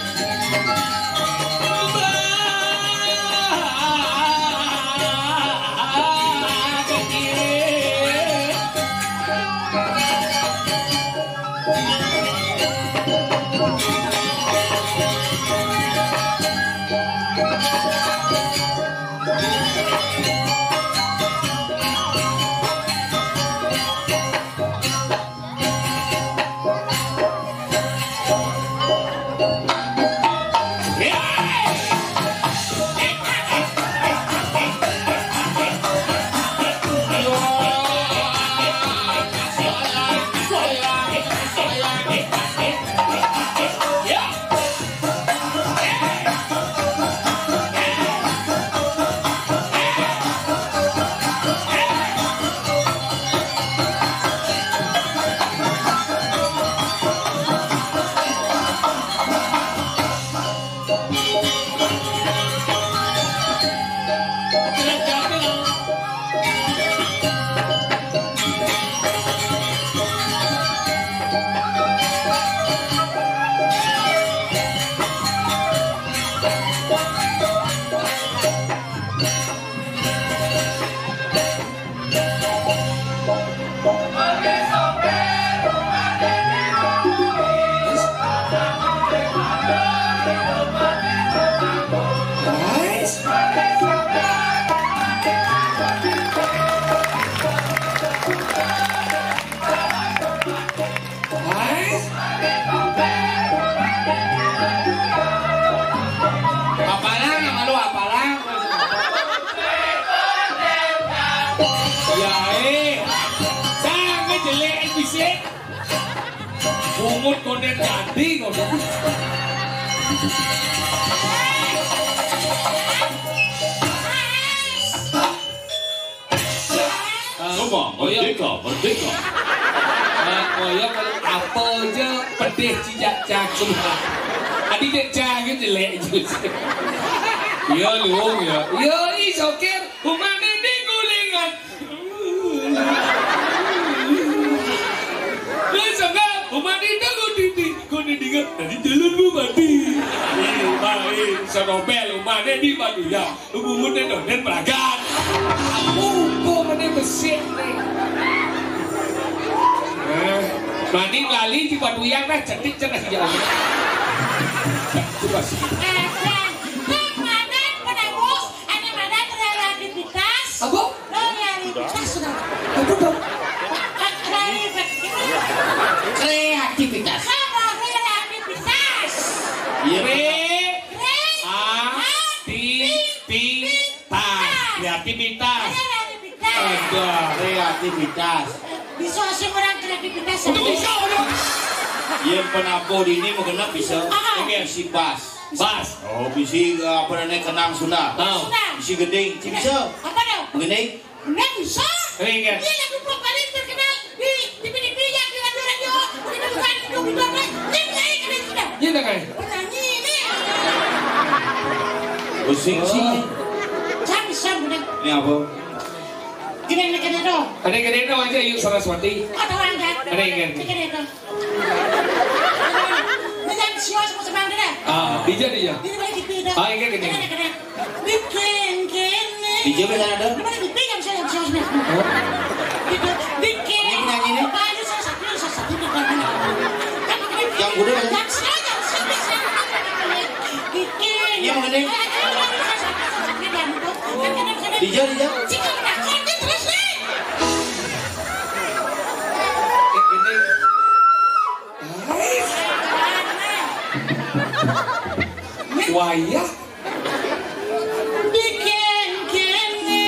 sih. Bungut konden jadi konden. Merdeka. Koyok apa aja pedih cicak cakung. Adi dek jangan jelek juga. Ya lu ya. Ya isokir umane digulingan. Lesanga umane dagudidi konidingan dari jalan lu mati. Baik sonobel umane di madu ya. Umune donen peragan. Kok mene mesin nih. Mandi lali di Baduyang lah cetik cenah jalan. Coba sih. Apa? Kreativitas. Kreativitas. Ada kreativitas. Bisa sih orang kreativitas. Untuk bisa orang. Yang penapo di ini mengenal bisa. Ini si bas. Bas. Oh bisi apa namanya kenang Sunda. Bisi gedeng, bisa. Apa dong? Mengenai. Nggak bisa. Ingat. Dia lagu dua kali terkenal di TV yang di radio. Kita bukan itu kita kan. Dia nyanyi kali sudah. Iya dah kan. Penyanyi ini. Pusing sih. Jangan bisa benar. Ini apa? Gede dong. Ada gede dong aja yuk Saraswati. Ada orang kan? Ada yang gede dong. Jangan siapa semua semang deh. Dija. Ini boleh dipilih. Ingat gede. Bikin gini. Dija bisa ada? Ini boleh dipilih yang saya bikin. Ini penyanyi ini? Apa ini saya satu. Yang udah kan? Yang saya. Bikin. Yang mana? Dija. Jika menakon dia terus nih. Wayah. Bikin gini.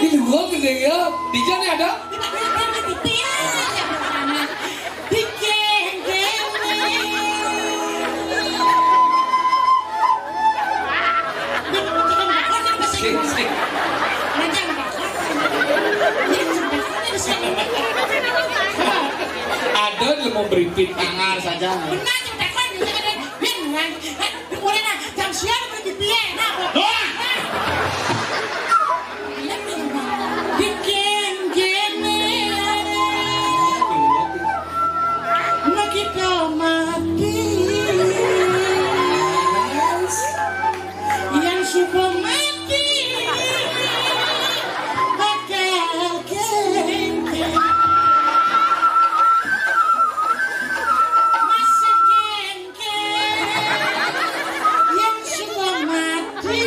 Ini luar gede ya. Dija nih ada? Bikin gini. Ada yang mau berimpit Tangan saja. Benar cerita kan boleh nah jam siang berarti piye nah bikin gini nah kita mati yang suka mati bakal gengke masih gengke yang suka mati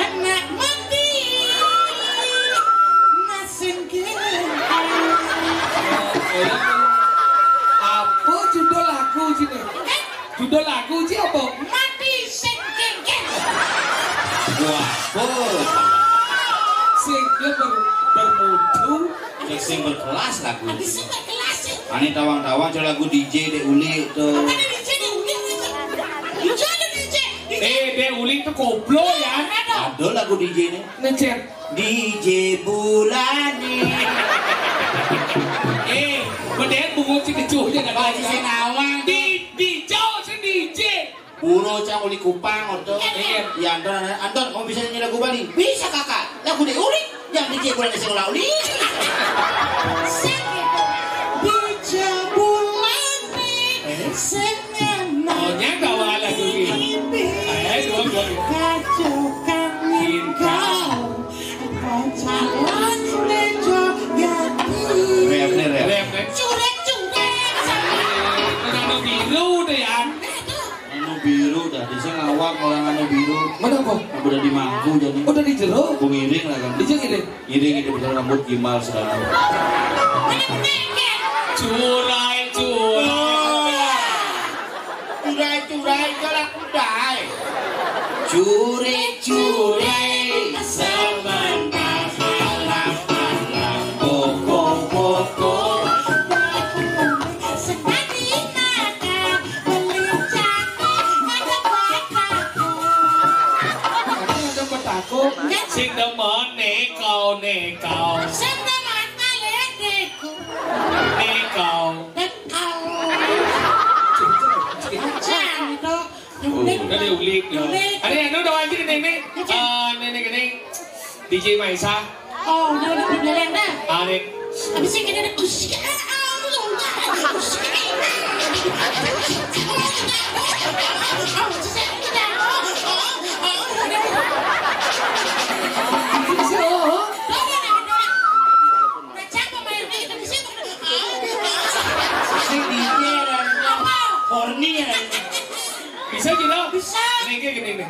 anak mati masih gengke. Apa judul lagu sini? Judul lagu sih apa? Mati sing gengke. Wah, Sing dia bermutu. sing berkelas lagu. Habis itu kelas sih. Ani tawang-tawang coba lagu DJ Dek Uli itu. Ada DJ nih, DJ ada DJ. Dia Uli itu koplo ya. Ada lagu DJ ini. Ngecer. DJ Bulani. Beden bungut si kecuhnya nggak Bagi sing awang. di jauh si DJ. Buro cang Uli Kupang atau ya Anton mau bisa nyanyi lagu Bali? Bisa kakak. Lagu Dek Uli yang DJ Bulani sing ulah Uli. DJ Bulani senang. Oh nyangka wala lagu ini. Dua. Kacukan kau pacaran lejo gati. Rap. Curek-curek Anu biru deh ya. Anu biru dah, di sini awak orang anu biru. Mana kok? Udah di mangku jadi. Udah di jero. Pengiring lah kan. Dijeng ini. Iring itu bisa rambut gimbal sedang. Curai. Curai galak kudai. Curi sementara malam pokok demen nekau. Sendaman aledeku. Nekau. Macam itu. Ada ulik. Ada yang udah wajib ini. Nenek. DJ Maisa. Oh, udah belerang dah. Ada. Habis ini ada kusik. Bisa juga? Bisa. Ini kayak gini nih.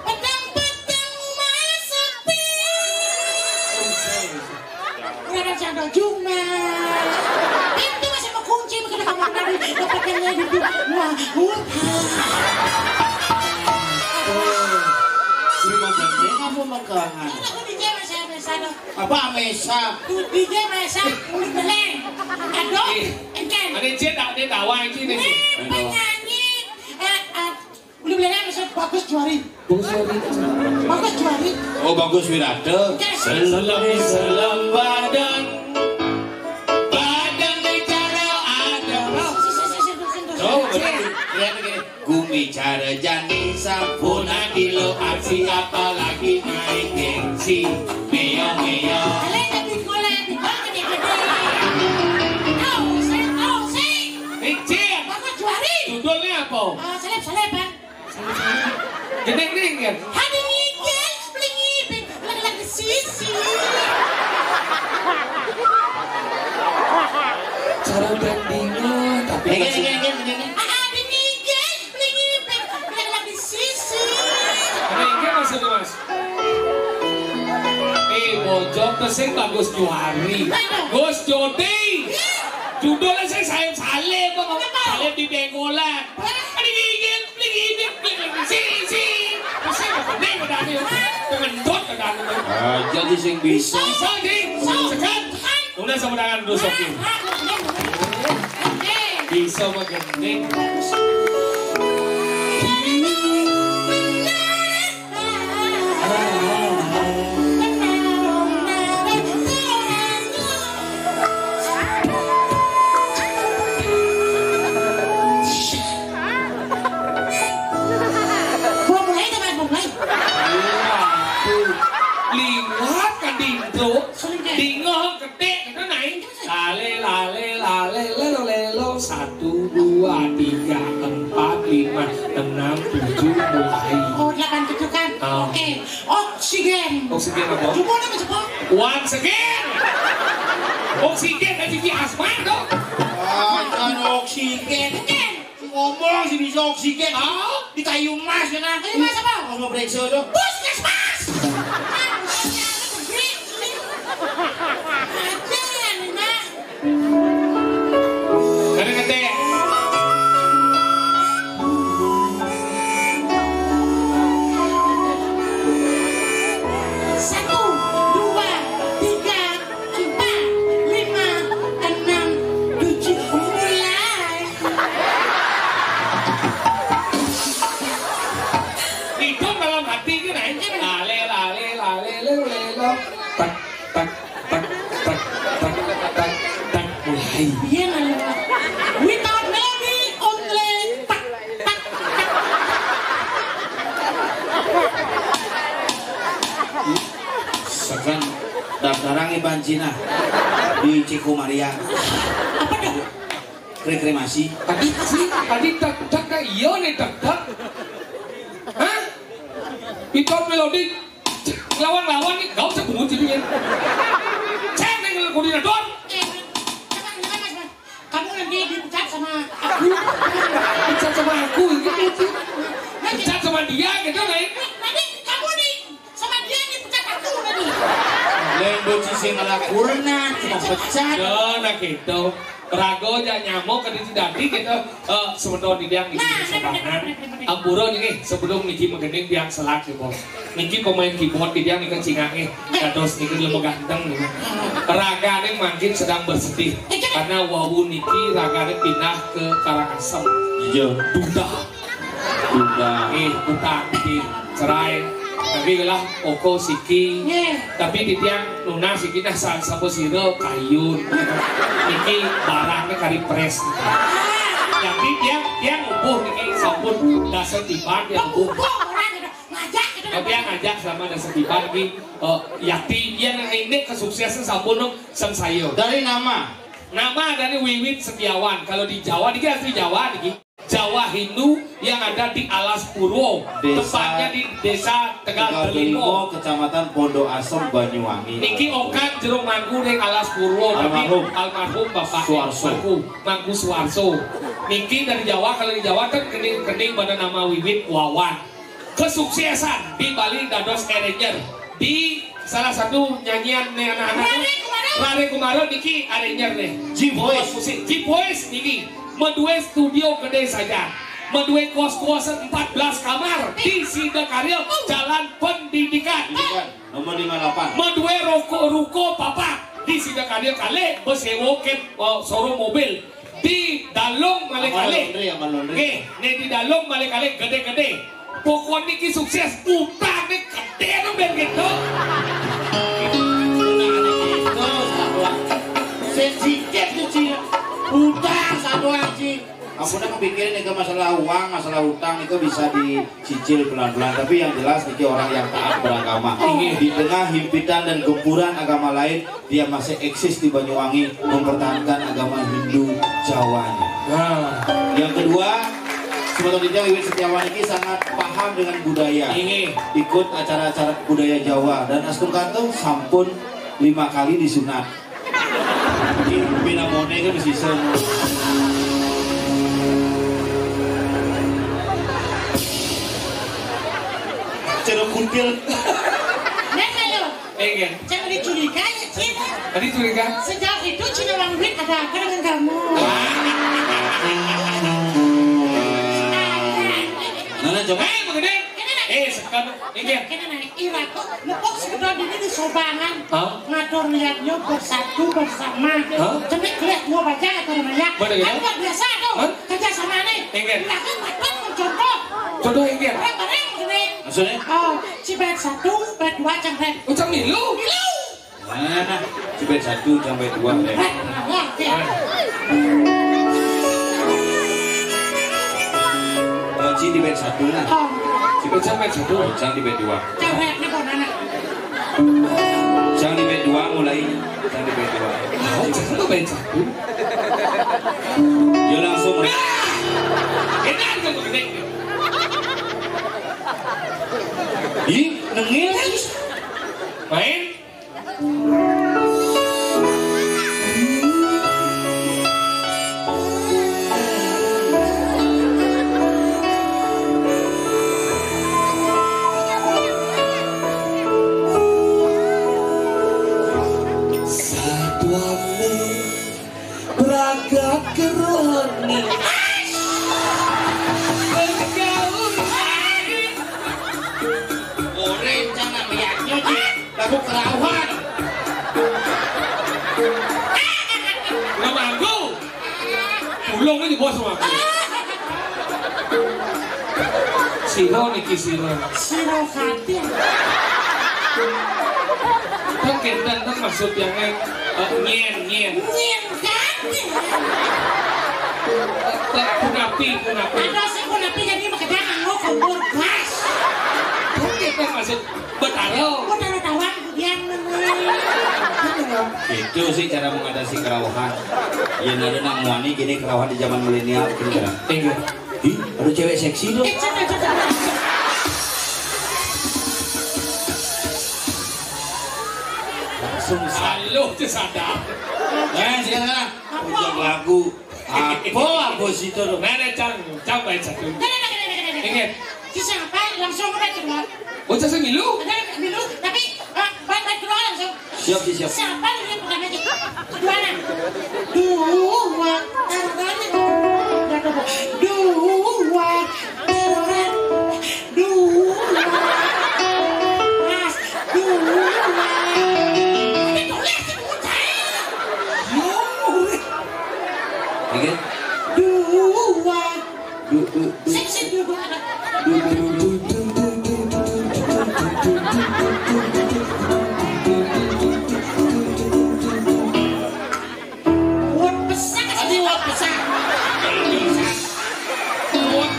Petang-petang malah sepi. Udah ada jadwal Jumat. Pintu masih mau kunci begitu kamar mandi. Dapatnya di wah. Terima kasih kamu megangan. Aku DJ Mesa dong. Apa Mesa? DJ Mesa udah beleng. Aduh, engken. Ada dia tawa ini nih. Penyanyi. Udah beleng Mesa bagus juari. Bagus juari. Oh bagus Wirada. Selam badan bicara ada. Oh benar. Lihat gini. Gumi cara jani sampuna di lo aksi apalagi main gengsi. Meo. Kalian jadi golek, gede-gede. Icin. Bagus juari. Judulnya apa? Seleb-seleban. Gede-gede kan? Hadi ngigel, pelingipin, lagi-lagi sisi. Cara brandingnya tapi Gini. Hadi ngigel, pelingipin, lagi-lagi sisi. ini maksudnya mas. Bojok pesing bagus juari. Gus Jody. Judulnya saya sayang salib bang. Salib di bengolan. Ada gigil, pelingipin, sisi. Pesing gede kedani. Pengendut kedani. Jadi sing bisa. Bisa nih. Sekan. Udah sama tangan dulu sokin. Bisa magening. Lihat kan dintro, dingok gede itu naik. Lale lelo 1 2 3 4 5 6 7 mulai. Oh, 8 7 kan? Oke. Oksigen. Oksigen apa? Coba nih coba. Once again. Oksigen kan jadi asma dong. Kan oksigen. Ngomong sih bisa oksigen. Di kayu emas kan? Kayu emas apa? Ngomong breakso tuh. Puskesmas. Ada kata. Satu, dua, tiga, empat, lima, enam, tujuh, mulai. Itu dalam hati kan naik. Lale lelo. Tak mulai. Iya nggak? Without melody, only tak. Sekarang daftaran Iban Cina di Cikumaria. Apa dong? Rekreasi. Tadi tak iya nih tak. Hah? Itu melodi lawan nih gak usah bungut jadinya. Cek nih koordinator. Mas. Kamu nanti dipecat sama aku. Pecat sama aku gitu. Pecat sama dia gitu nih. Nanti kamu nih sama dia dipecat aku nanti. Lendo sisi ngalakurna cuma pecat. Nah gitu. Rago jangan nyamuk ke di dadi kita sebentar di diang di sebangan. Ampura nih sebelum niki mengening diang selak ya bos. Niki pemain keyboard di diang nih cingange. Kados niki lebih ganteng nih. Raga nih makin sedang bersedih karena wawu niki raga nih pindah ke Karangasem. Iya. Duda. Utang di cerai. Tapi lah oko siki. Nggih. Tapi di tiang nuna siki nah sapo sira kayun. Niki barangnya kari pres. Tapi tiang ubuh niki sampun dasar tiban yang ubuh. Ngajak gitu. Tapi yang ngajak sama dasar tiban niki yakti yang ini kesuksesan sampun sang sayo. Dari nama Dari Wiwit Setiawan. Kalau di Jawa niki asli Jawa niki. Jawa Hindu yang ada di Alas Purwo, tepatnya di Desa Tegal Delimo, Kecamatan Pondok Asem, Banyuwangi. Niki okan jeruk mangku ning Alas Purwo, almarhum Bapak Mangku Suwarso. Niki dari Jawa, kalau di Jawa kan kening pada nama Wiwit Wawan. Kesuksesan di Bali dados Erenger di salah satu nyanyian nih anak-anak. Rare Kumaro niki Erenger nih. G-Boys niki. Medue studio gede saja, medue kos-kosan 14 kamar di Sidakarya Jalan Pendidikan nomor 58. Medue ruko papak di Sidakarya kale besewo ket showroom mobil di Dalung Malekale. Di Dalung Malekale gede-gede. Pokoknya niki sukses, utangnya gede dong ben gitu. Sedikit kecil. Utang satu aja. Aku udah kepikirin nih masalah uang, masalah utang itu bisa dicicil pelan-pelan. Tapi yang jelas nih orang yang taat beragama. Di tengah himpitan dan gempuran agama lain, dia masih eksis di Banyuwangi mempertahankan agama Hindu Jawanya. Yang kedua, sebetulnya Wiwit Setiawan ini sangat paham dengan budaya. Ikut acara-acara budaya Jawa dan Astung Kantung sampun 5 kali disunat. Bina mone kan bisa ceruk kuntil. Neng ayo. Jangan dicurigai ya Cina. Tadi curiga? Sejauh itu Cina Wangwit ada apa dengan kamu? Nana coba. Begini. Sekarang ini. Ira kok lepok sekedar ini di sobangan. Ngatur lihatnya bersatu bersama. Cemek lihat mau baca atau namanya. Kan luar biasa tuh. Kerja sama nih. Bilangin bapak mencontoh. Contoh ini. Bareng gini. Maksudnya? Cibet 1, bed 2, cangret. Ucap milu. Nah, cibet 1 sampai 2 deh. Ci di bed 1 lah. Cibet sampai 1. Jangan di bed 2. Cangret nih mana? Jangan di bed 2 mulai. Jangan di bed 2. Jangan tuh bed 1. Ya langsung. Enak kan begini. Ih, nengil. Main. Braga keroni Oren jangan lihatnya Ji. Lagu kerawan. Nama aku. Pulung ini bos sama aku. Siro niki siro. Siro Fatin. Kan kendan kan maksud yang nyen. Nyen Fatin. Punapi. Ada sih punapi jadi makanya anggo kubur gas. Kan kendan maksud betaro. Kok taruh tawang kemudian Itu sih cara mengatasi kerawahan. Ya ada nang wani gini kerawahan di zaman milenial gitu. Tinggal. Ih, ada cewek seksi dong. Langsung Halo, sadar. sekarang ujung lagu. Apa sih itu? Nenek cang baik satu. Ingat. Siapa langsung udah kedua. Bocah semilu. Ada milu tapi baik kedua langsung. Siap. Siapa yang pertama kedua nang? Dua tangannya. Dua orang. Dua. Mas. Dua. Itu lihat sih Ingat? dua. Sip dua.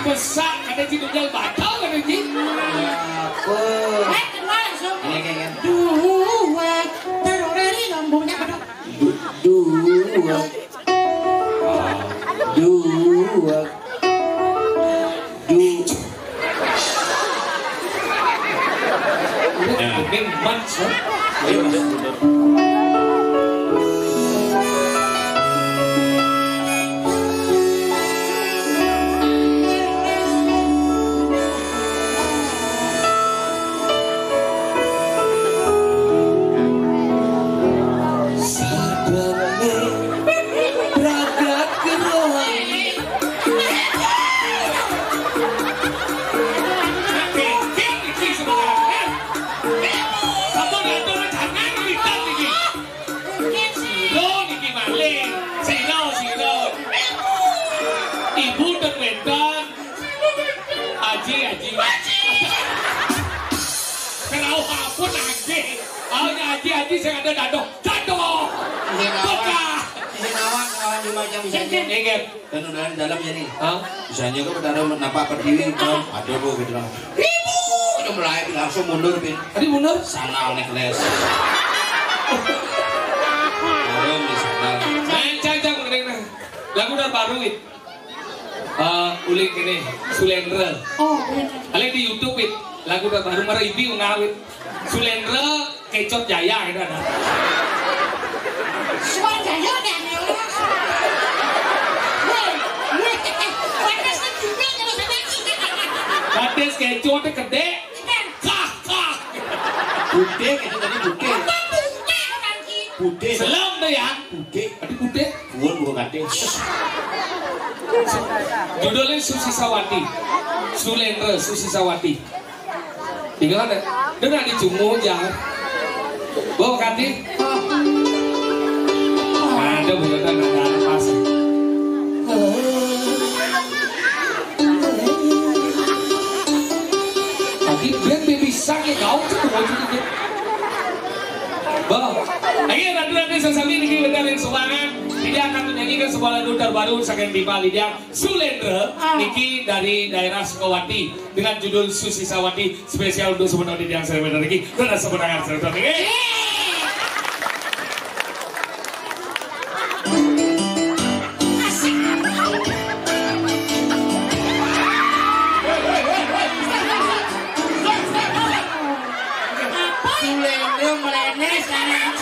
Besar ada di tunggal batal kan ini. Apa? Kedua langsung. Dua terorari ngomongnya kedua. Dua. Mungkin manso. Haji saya ada dado. Ini kawan di macam misalnya nih kan udah di dalamnya nih. Misalnya kau bertaruh menapa berdiri, ada kok gitu lah. Udah mulai langsung mundur pin. Tadi mundur? Sanal necklace. Baru misalnya. Cang mengenai lagu udah baru it. Ulik ini Sulendra. Oh, kalian di YouTube it. Lagu udah baru mereview ngawit. Sulendra kecot jaya gitu ada. Suara jaya dah ni orang. Kades kecot gede. Kah. Bude gitu tadi bude. Bude. Selam deh ya. Bude. Aduh bude. Bukan kades. Judulnya Susi Sawati. Sulendra Susi Sawati. Tinggal ada. Dengar di Jumu jangan. Bawa kantin. Ada bukan ada pas. Lagi biar baby sang ya kau tuh mau juga. Bawa. Lagi nanti sesami ini kita dari Subangan. Dia akan menyanyikan sebuah lagu terbaru saking Bima Lidia Sulendra Niki dari daerah Sukawati dengan judul Susi Sawati spesial untuk sebenarnya yang saya benar lagi dan sebenarnya saya benar lagi. Sulendra melenes kanan.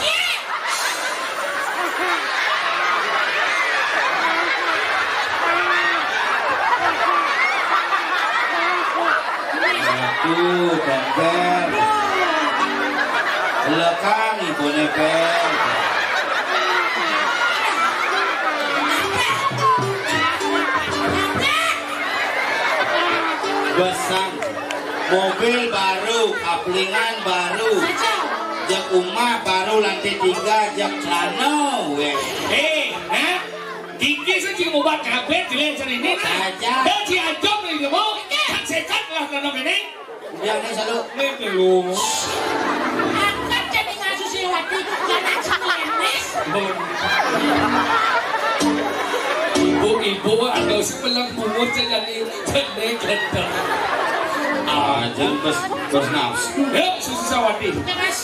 Gambar lekang ibu nepel besar mobil baru kaplingan baru jak umah baru lantai 3 jak celana Gigi saja mau buat kabet jelas ini saja dan si Ajong ini mau sekat lah kalau ini yang ini selalu ini belum Angkat jadi ngasus Sawati jangan cenglenes. Ibu ada sebelah umur jadi gendeng. jangan bernafsu. Yuk Susi Sawati. Ya mas.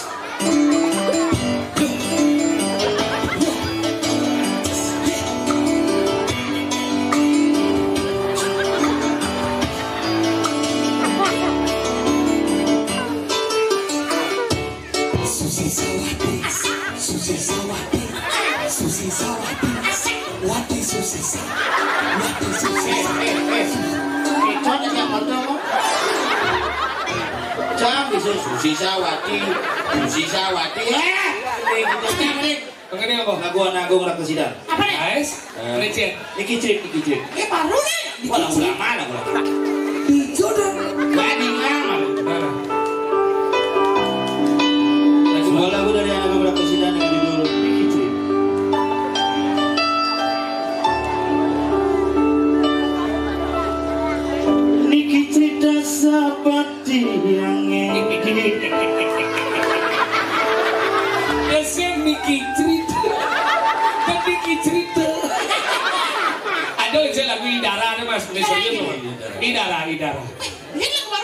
Susi Sawati. Mengenai apa? Lagu agung lagu sidang. Apa nih? Guys, recet. Niki cek. Ini baru nih. Walau lama lagu. Itu dong. Gak lama. Sebuah lagu dari agung lagu sidang dengan judul Niki cek. Niki cerita seperti yang Esen Miki cerita. Tapi cerita. Aduh, itu lagu Idara ada Mas.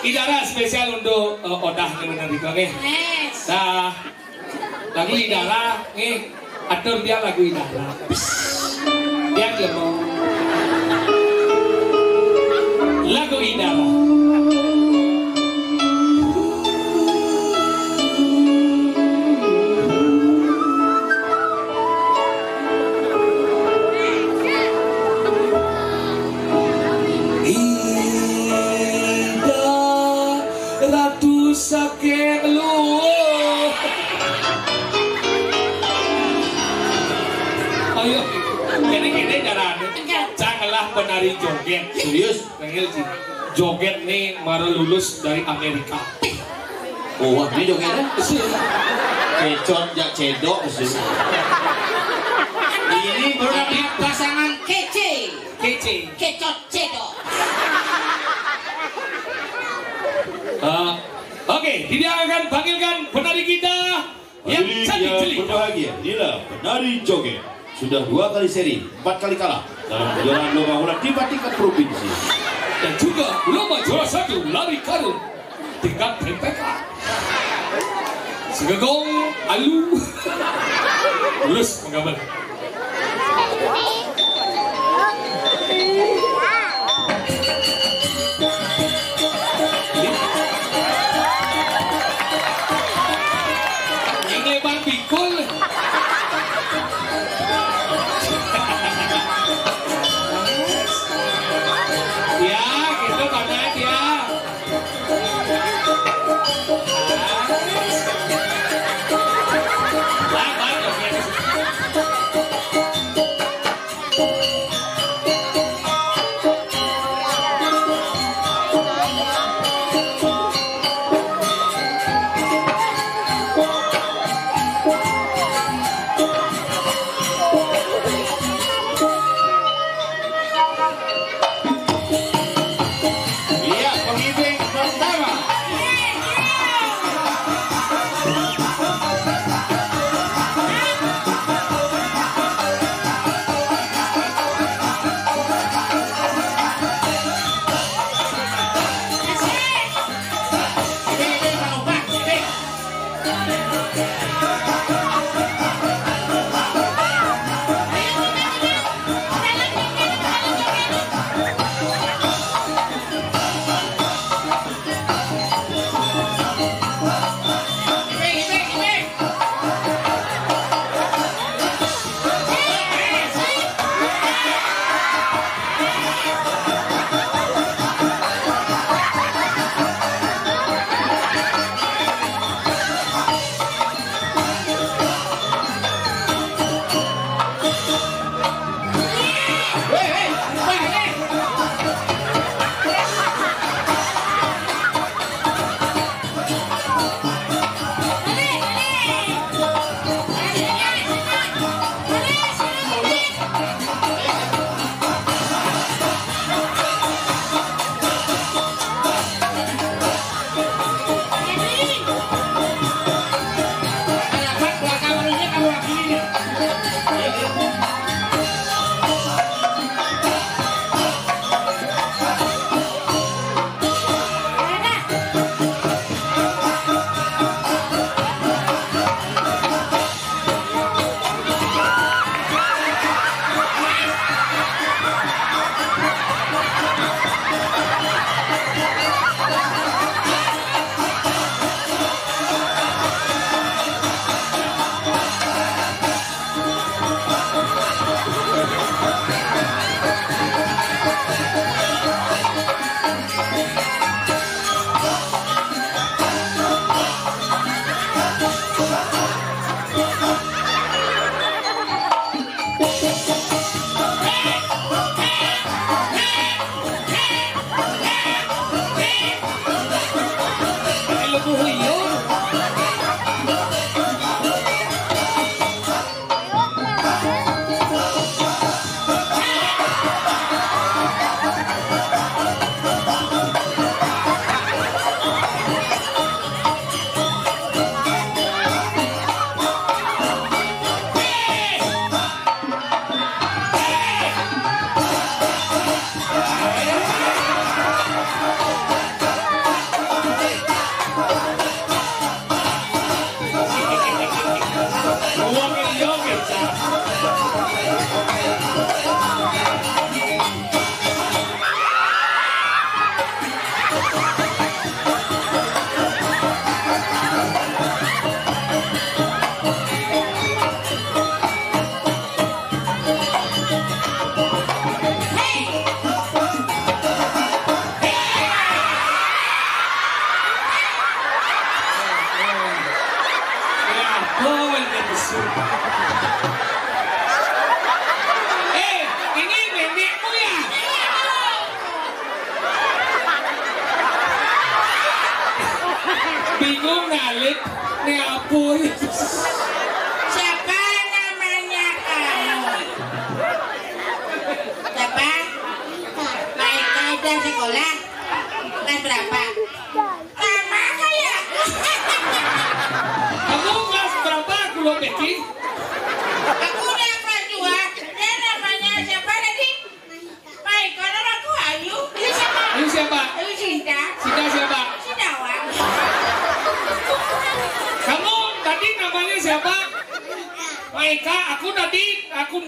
Idara spesial untuk Odah yang menarik oke. Nah, lagu Idara nih, atur dia lagu Idara. Dia mau lagu Idara. Ratu Sake lu. Ayo, gini jalan. Janganlah penari joget. Serius? Pengen sih. Joget nih baru lulus dari Amerika. Oh, ini jogetnya? Kecot, jak cedok. Ini baru dapat pasangan kece. Kecot cedok. Oke, tidak akan panggilkan penari kita yang cantik berbahagia. Inilah penari joget. Sudah 2 kali seri, 4 kali kalah dalam kejuaraan lomba ular di tingkat provinsi. Dan juga lomba juara 1 lari karung tingkat PPK. Segegong alu. Lulus menggambar. bingung nalit nih apuy. Siapa namanya kamu? Siapa? Maika udah sekolah? Kelas berapa? Sama kayak. Kamu kelas berapa aku lo Becky? Aku udah kelas 2. Dia namanya siapa tadi? Maika, nama aku Ayu. Ini siapa? Ini siapa? Ayu Cinta. Cinta siapa? Cintawan. Kamu tadi namanya siapa? Maika, aku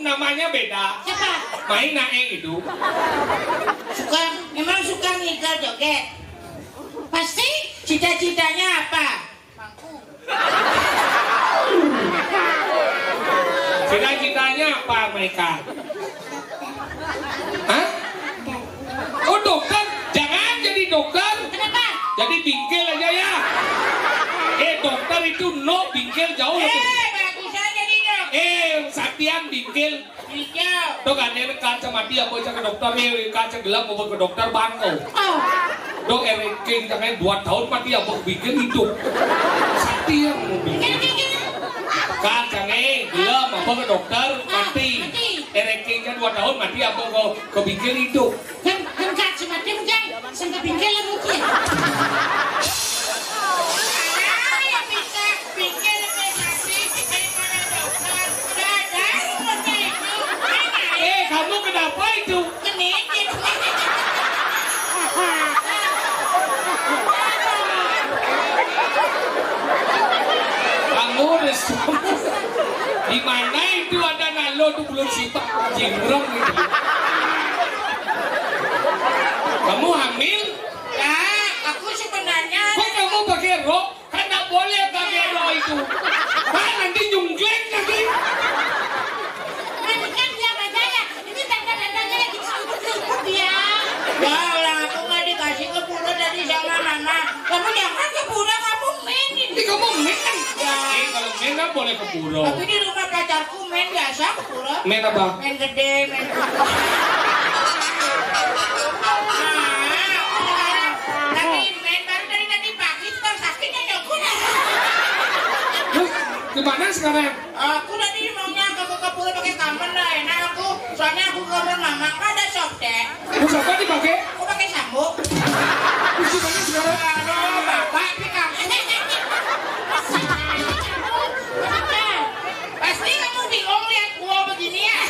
namanya beda. Siapa? Main naik itu. Memang suka ngikal joget. Pasti cita-citanya apa? Cita-citanya apa Maika? Hah? Oh dokter? Jangan jadi dokter. Kenapa? Jadi bingkel aja ya. Dokter itu no, bingkel jauh lebih. Bagus aja nih dok. Satian bingkel. Hijau. Tuh kan ini kaca mati apa ke dokter kaca gelap mau ke dokter bangko. Oh. Dok King jangan 2 tahun mati apa bingkel hidup. Satian mau bingkel. Kaca gelap apa ke dokter mati. King kan 2 tahun mati apa ke bingkel hidup. Kan kaca mati mungkin sampai bingkel lah mungkin. Kamu kenapa itu? Kenikit. Kamu di mana itu ada nalo tuh belum sifat jingkrong gitu. Kamu hamil? Ya, aku sebenarnya. Kok kamu pakai rok? Kan tak boleh pakai rok itu. Kan nanti jungkleng nanti. Kan dia ya. Ini tanda-tandanya lagi disebut ya. Ya orang aku nggak dikasih kepura dari sama mama. Kamu jangan kepura, kamu main ini. Kamu main kan? Ya. Kalau main kan boleh kepura. Tapi di rumah pacarku main biasa kepura. Main apa? Main gede, main. Tapi main baru dari tadi pagi tuh sakitnya nyokut. Terus gimana sekarang? Aku tadi maunya ke kepura pakai kamar lah enak aku. Soalnya aku ke kamar mama kan ada softtek. Terus apa dipakai? Aku pakai sabuk. Terus gimana sekarang? Aduh, bapak di kamu. Pasti kamu bingung lihat gua begini ya.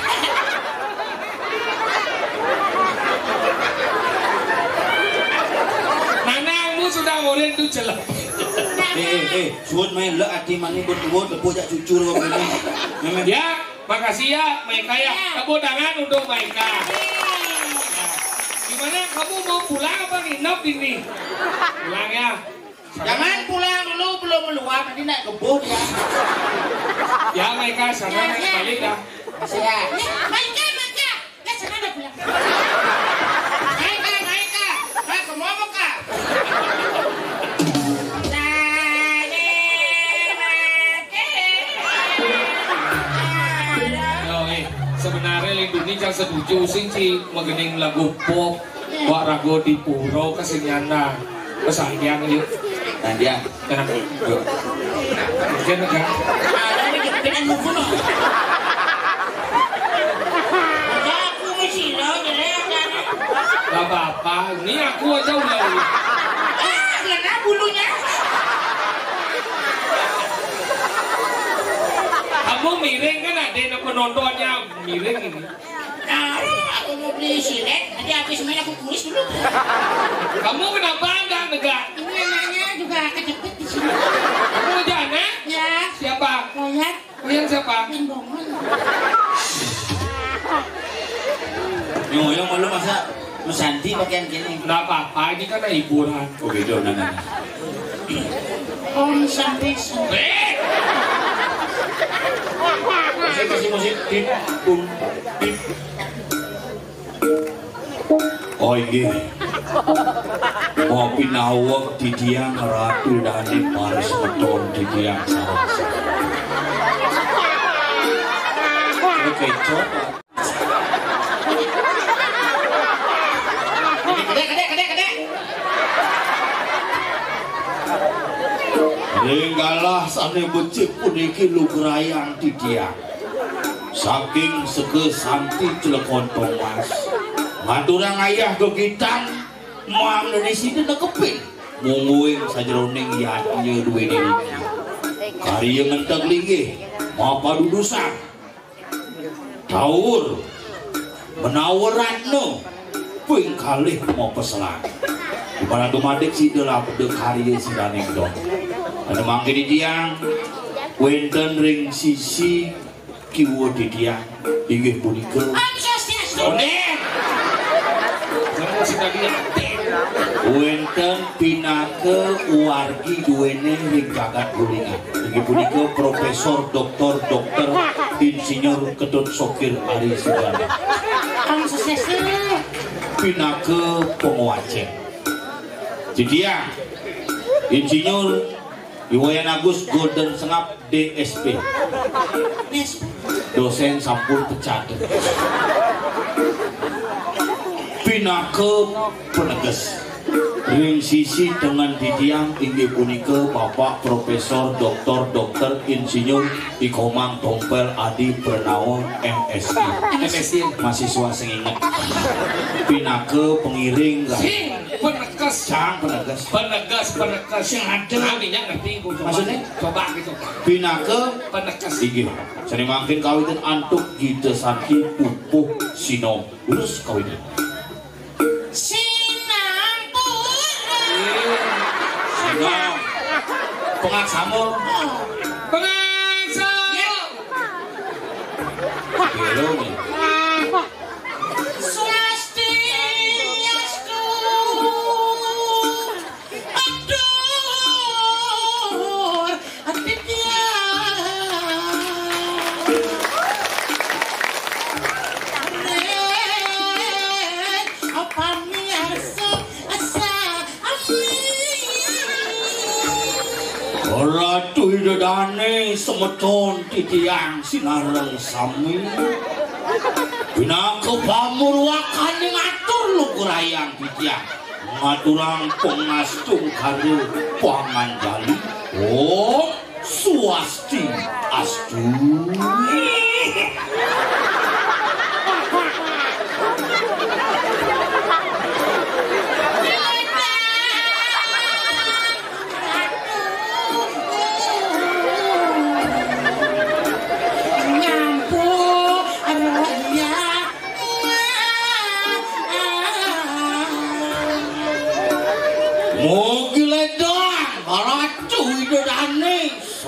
Nanangmu sudah mulai itu jelek. Suun main lek ati mani berdua tepu jak cucur kok ini. Ya, makasih ya Maika ya. Tepuk tangan untuk Maika. Gimana kamu mau pulang apa nginep ini? Pulang ya. Jangan pulang dulu belum meluap nanti naik kebun ya. Ya Maika sana naik balik dah. Ya. Maika. Ya sana udah pulang. Maika. Aku mau Kak. Sebenarnya lindungi jangan setuju sing si mengening lagu pop wak rago di puro kesenyana kesayang yuk Nandia. Mungkin enggak Ada ini kepikiran buku no. Ada aku masih lo jadi ada. Gak apa-apa, ini aku aja udah Karena bulunya. kamu miring kan ada penontonnya miring ini. Nah, aku mau beli silet, nanti habis main aku tulis dulu. Kamu kenapa enggak negak? Ini anaknya juga kejepit di sini. Kamu aja anak? Ya. Siapa? Lihat. Kalian siapa? Yang bongon. Yang malu masa Mesanti pakaian gini. Enggak apa-apa, ini kan hiburan. Oh gitu, nah. Om sampai. Musik tip pum tip. Oh iya. Mau pinawak di dia ngeratu dan di paris beton di dia sarang. Oke, coba. Kede. Ringgalah sane becik puniki lugrayang didiang. Saking sege santi celekon Thomas. Maturang ayah gegitan moang dari sini nekepin. Mungguing sajroning yatnya duwe niki. Karya ngentek linggih mapa dudusan. Taur menawaratno ping kalih mau peselan. Dimana dumadik si delap de karya si daneng dong. Ada mangke di tiang wenten ring sisi kiwo di tiang inggih punika wenten pinake wargi duwene ring jagat gulingan inggih punika Profesor Doktor Insinyur Ketut Sokir Ari Sugana pinake penguacen di tiang Insinyur Iwayan Agus Golden Sengap DSP dosen sampul pecat pinake peneges ring sisi dengan didiang inggih punika Bapak Profesor Doktor Insinyur Ikomang Tompel Adi Pernawa MSI mahasiswa sing inget pinake pengiring peneges yang ada minyak ngerti maksudnya coba gitu pinake peneges inggih seni mangkin kawitan antuk gitu santi pupuh sinom lulus kawitan pengaksamo gelo nih Ratu Hidadane semeton titiang sinareng sami pinake pamur wakane ngatur lugrayang titiang ngaturang pengastung karo panganjali oh swasti astu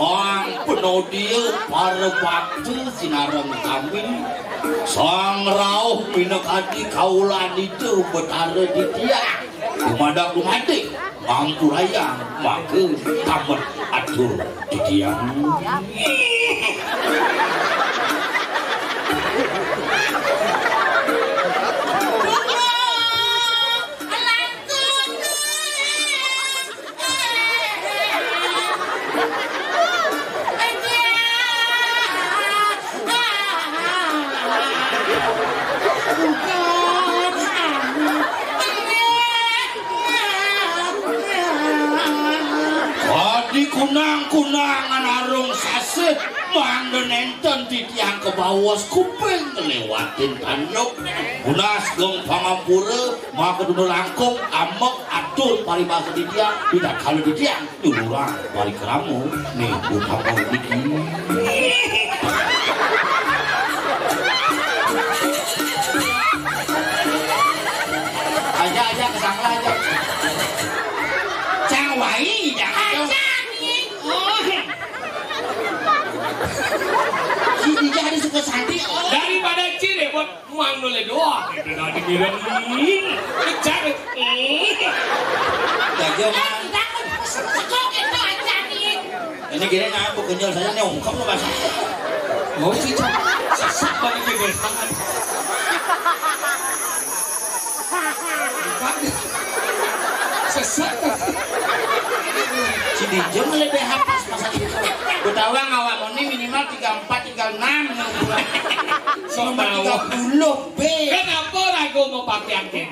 sang penodia para bakti sinareng kami sang rauh minekati kaulan itu betara di tiang dumadak-dumadik mampu layang maka tamat atur di tiang kunang-kunangan arung saset manggen enten titiang ke bawah kuping ngelewatin tanduk unas gong pangampura maka dulu langkung amek atur paribasa titiang tidak kalau titiang duluran balik keramu nih utang kau bikin aja kesangka aja cangwai jangan jadi suka santi daripada cire buat muang noleh doang itu nanti mirengin cari jaga mah ini kira aku kenjal saja nih ungkap lo bahasa mau sih sesak banget gitu sesak Cidijeng lebih hapus masa itu Betawa ngawak ini minimal 34, 36 nomor 30 B kenapa aku mau pakai angin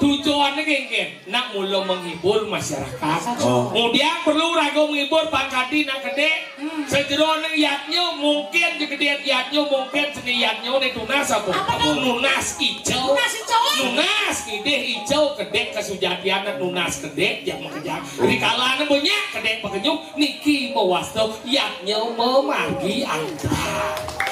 tujuan sejeroan ini nak mula menghibur masyarakat. Kemudian perlu ragu menghibur pangkadi nak gede. Sejeroan yatnya mungkin di gede yatnya mungkin seni yatnya ini tunas apa? Nunas hijau. Nunas gede hijau gede kesujatian nunas gede yang mengejar. Di kalanya banyak gede pekenyuk niki mewasto yatnya memargi angka.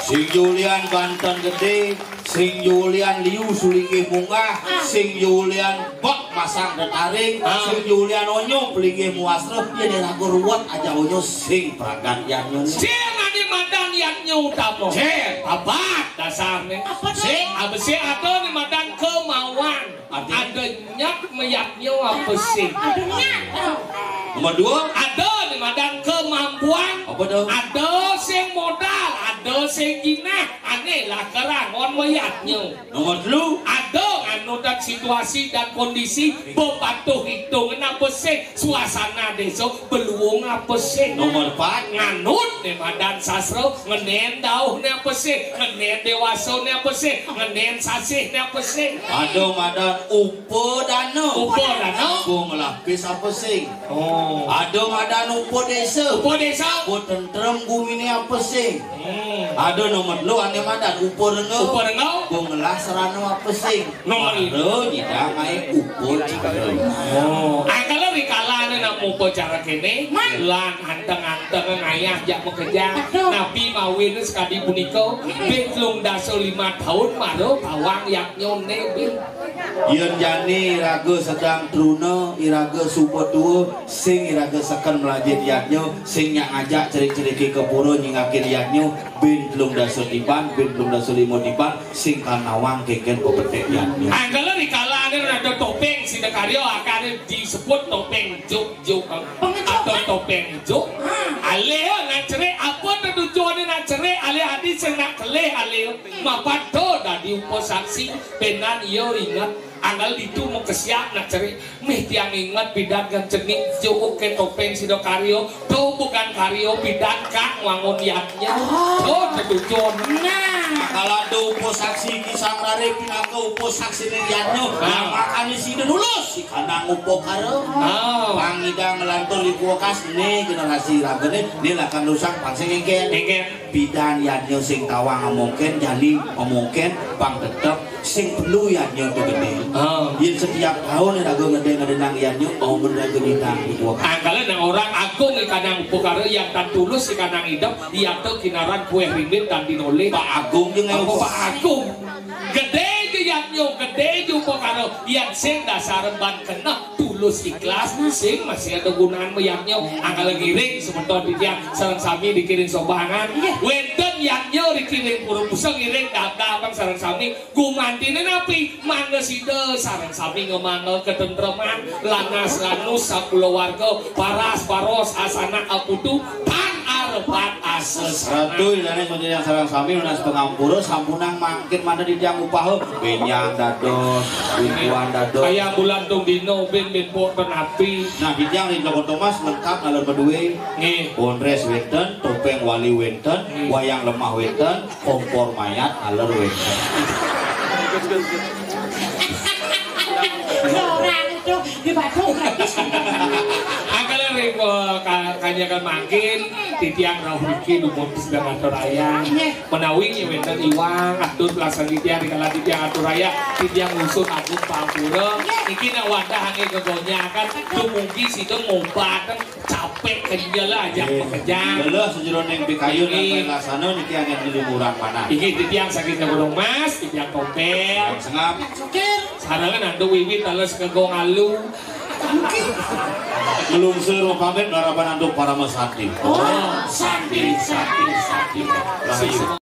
Sing Julian Banten gede, sing Julian Liu Sulingih munggah, sing Julian Bok masang detaring, sing Julian Onyo pelingih muasro, ya dia lagu ruwet aja Onyo sing peragan yanyo. Sing adi madan yanyo utama. Sing abat dasarnya. Sing abesi atau ni madan kemauan. Ada nyak meyaknya apa sing? Ada nyak. Nomor 2 ada di madan kemampuan. Apa tuh? Ada sing modal, ada sing jinah, aneh lah kerangon meyaknya. Nomor 3 ada anudat situasi dan kondisi bebatuh hitung apa sih suasana desa beluung apa sih. Nomor 4 nganut di madan sasro ngenen dauh ni apa sih, ngenen dewasa ni apa sih, ngenen sasih ni apa sih. ada madan upo dano. Upo dano Upo ngelapis apa sing. oh Ada madan upo desa. upo desa Upo tentrem gumi ni apa sing. Ada nomor 2 ane madan upo rengau. upo rengau Upo ngelah serano apa sing. Nomor Ada tidak ngai upo cikareng. kalau rikalan nak upo cara kene lan anteng-anteng ngayah jak bekerja nabi mawin sekali puniko betlung daso 5 tahun maro bawang yak nyone bin Yen jani iraga sedang truna iraga super tua sing iraga sekan melajit yatnyo sing nya ajak cerik-ceriki ke pura nyingakin yatnyo bin belum daso tiban bin belum daso 5 tiban sing kanawang keken pepetek yatnyo. kalau rikalan ada topeng sidakaryo akan disebut topeng juk atau topeng juk ale nak cerai apa tujuan nak cerai ale hadis yang nak keleh ale mapato dari uposaksi benan yo ingat anggal itu mau kesiap nak cari meh tiang ingat bidan kan cenik juk ke topeng sidakaryo tuh bukan karyo bidan kak wangun yatnya tuh tujuan Kalau ada uposaksi kisah rare pinaga uposaksi ni yatnyo makan isi lulus si kanang upo karo pangidang ngelantur di kuokas ni generasi ragane ni lakan rusak pangsing engken bidan yatnyo sing tawang mungkin jali mungkin pang tetep sing perlu yatnyo tu gede yen setiap tahun ni rago ngede-ngedenang yatnyo mau bener geditang di kuokas kalau ada orang agung di kanang upo karo yang tak tulus di kanang hidup dia tuh kinaran kue ringgit dan dinoleh Pak Agung jeung Pak Agung gede yatnyo gede juga karo yang sing dasar ban kena tulus ikhlas sing masih ada gunaan meyaknyo anggal giring sebentar di tiang sareng sami dikiring sobangan wenten yaknyo dikiring purung puseng giring data abang sareng sami gumantine napi mangeside sareng sami ngemangel ketentreman lanas lanus sakulawarga paras paros asana aputu tan arepat ases Ratu ilane menjadi yang sarang sami lunas pengampura sampunang mangkin mana di tiang upah benyang dados bintuan dados kayak bulan tung dino ben po tenapi nah di tiang di Joko Thomas lengkap ngalor berdua bonres wenten topeng wali wenten wayang lemah wenten kompor mayat ngalor wenten orang itu di Bandung gratis. Angkala reko kanyakan makin titiang rahulki lumut sedang aturaya menawi wenten iwang atur pelaksan titiang dikala titiang aturaya titiang usut agung pampura iki nak wadah hange kegonyakan dumungki situ ngobat capek kenjala aja bekerja lelah sejeroning bikayu dan pelasana niki angin di liburan mana iki titiang sakit gunung mas titiang topel sengap sarangan ando wiwit tales kegong alu belum seru pamit harapan untuk para mesati Sandi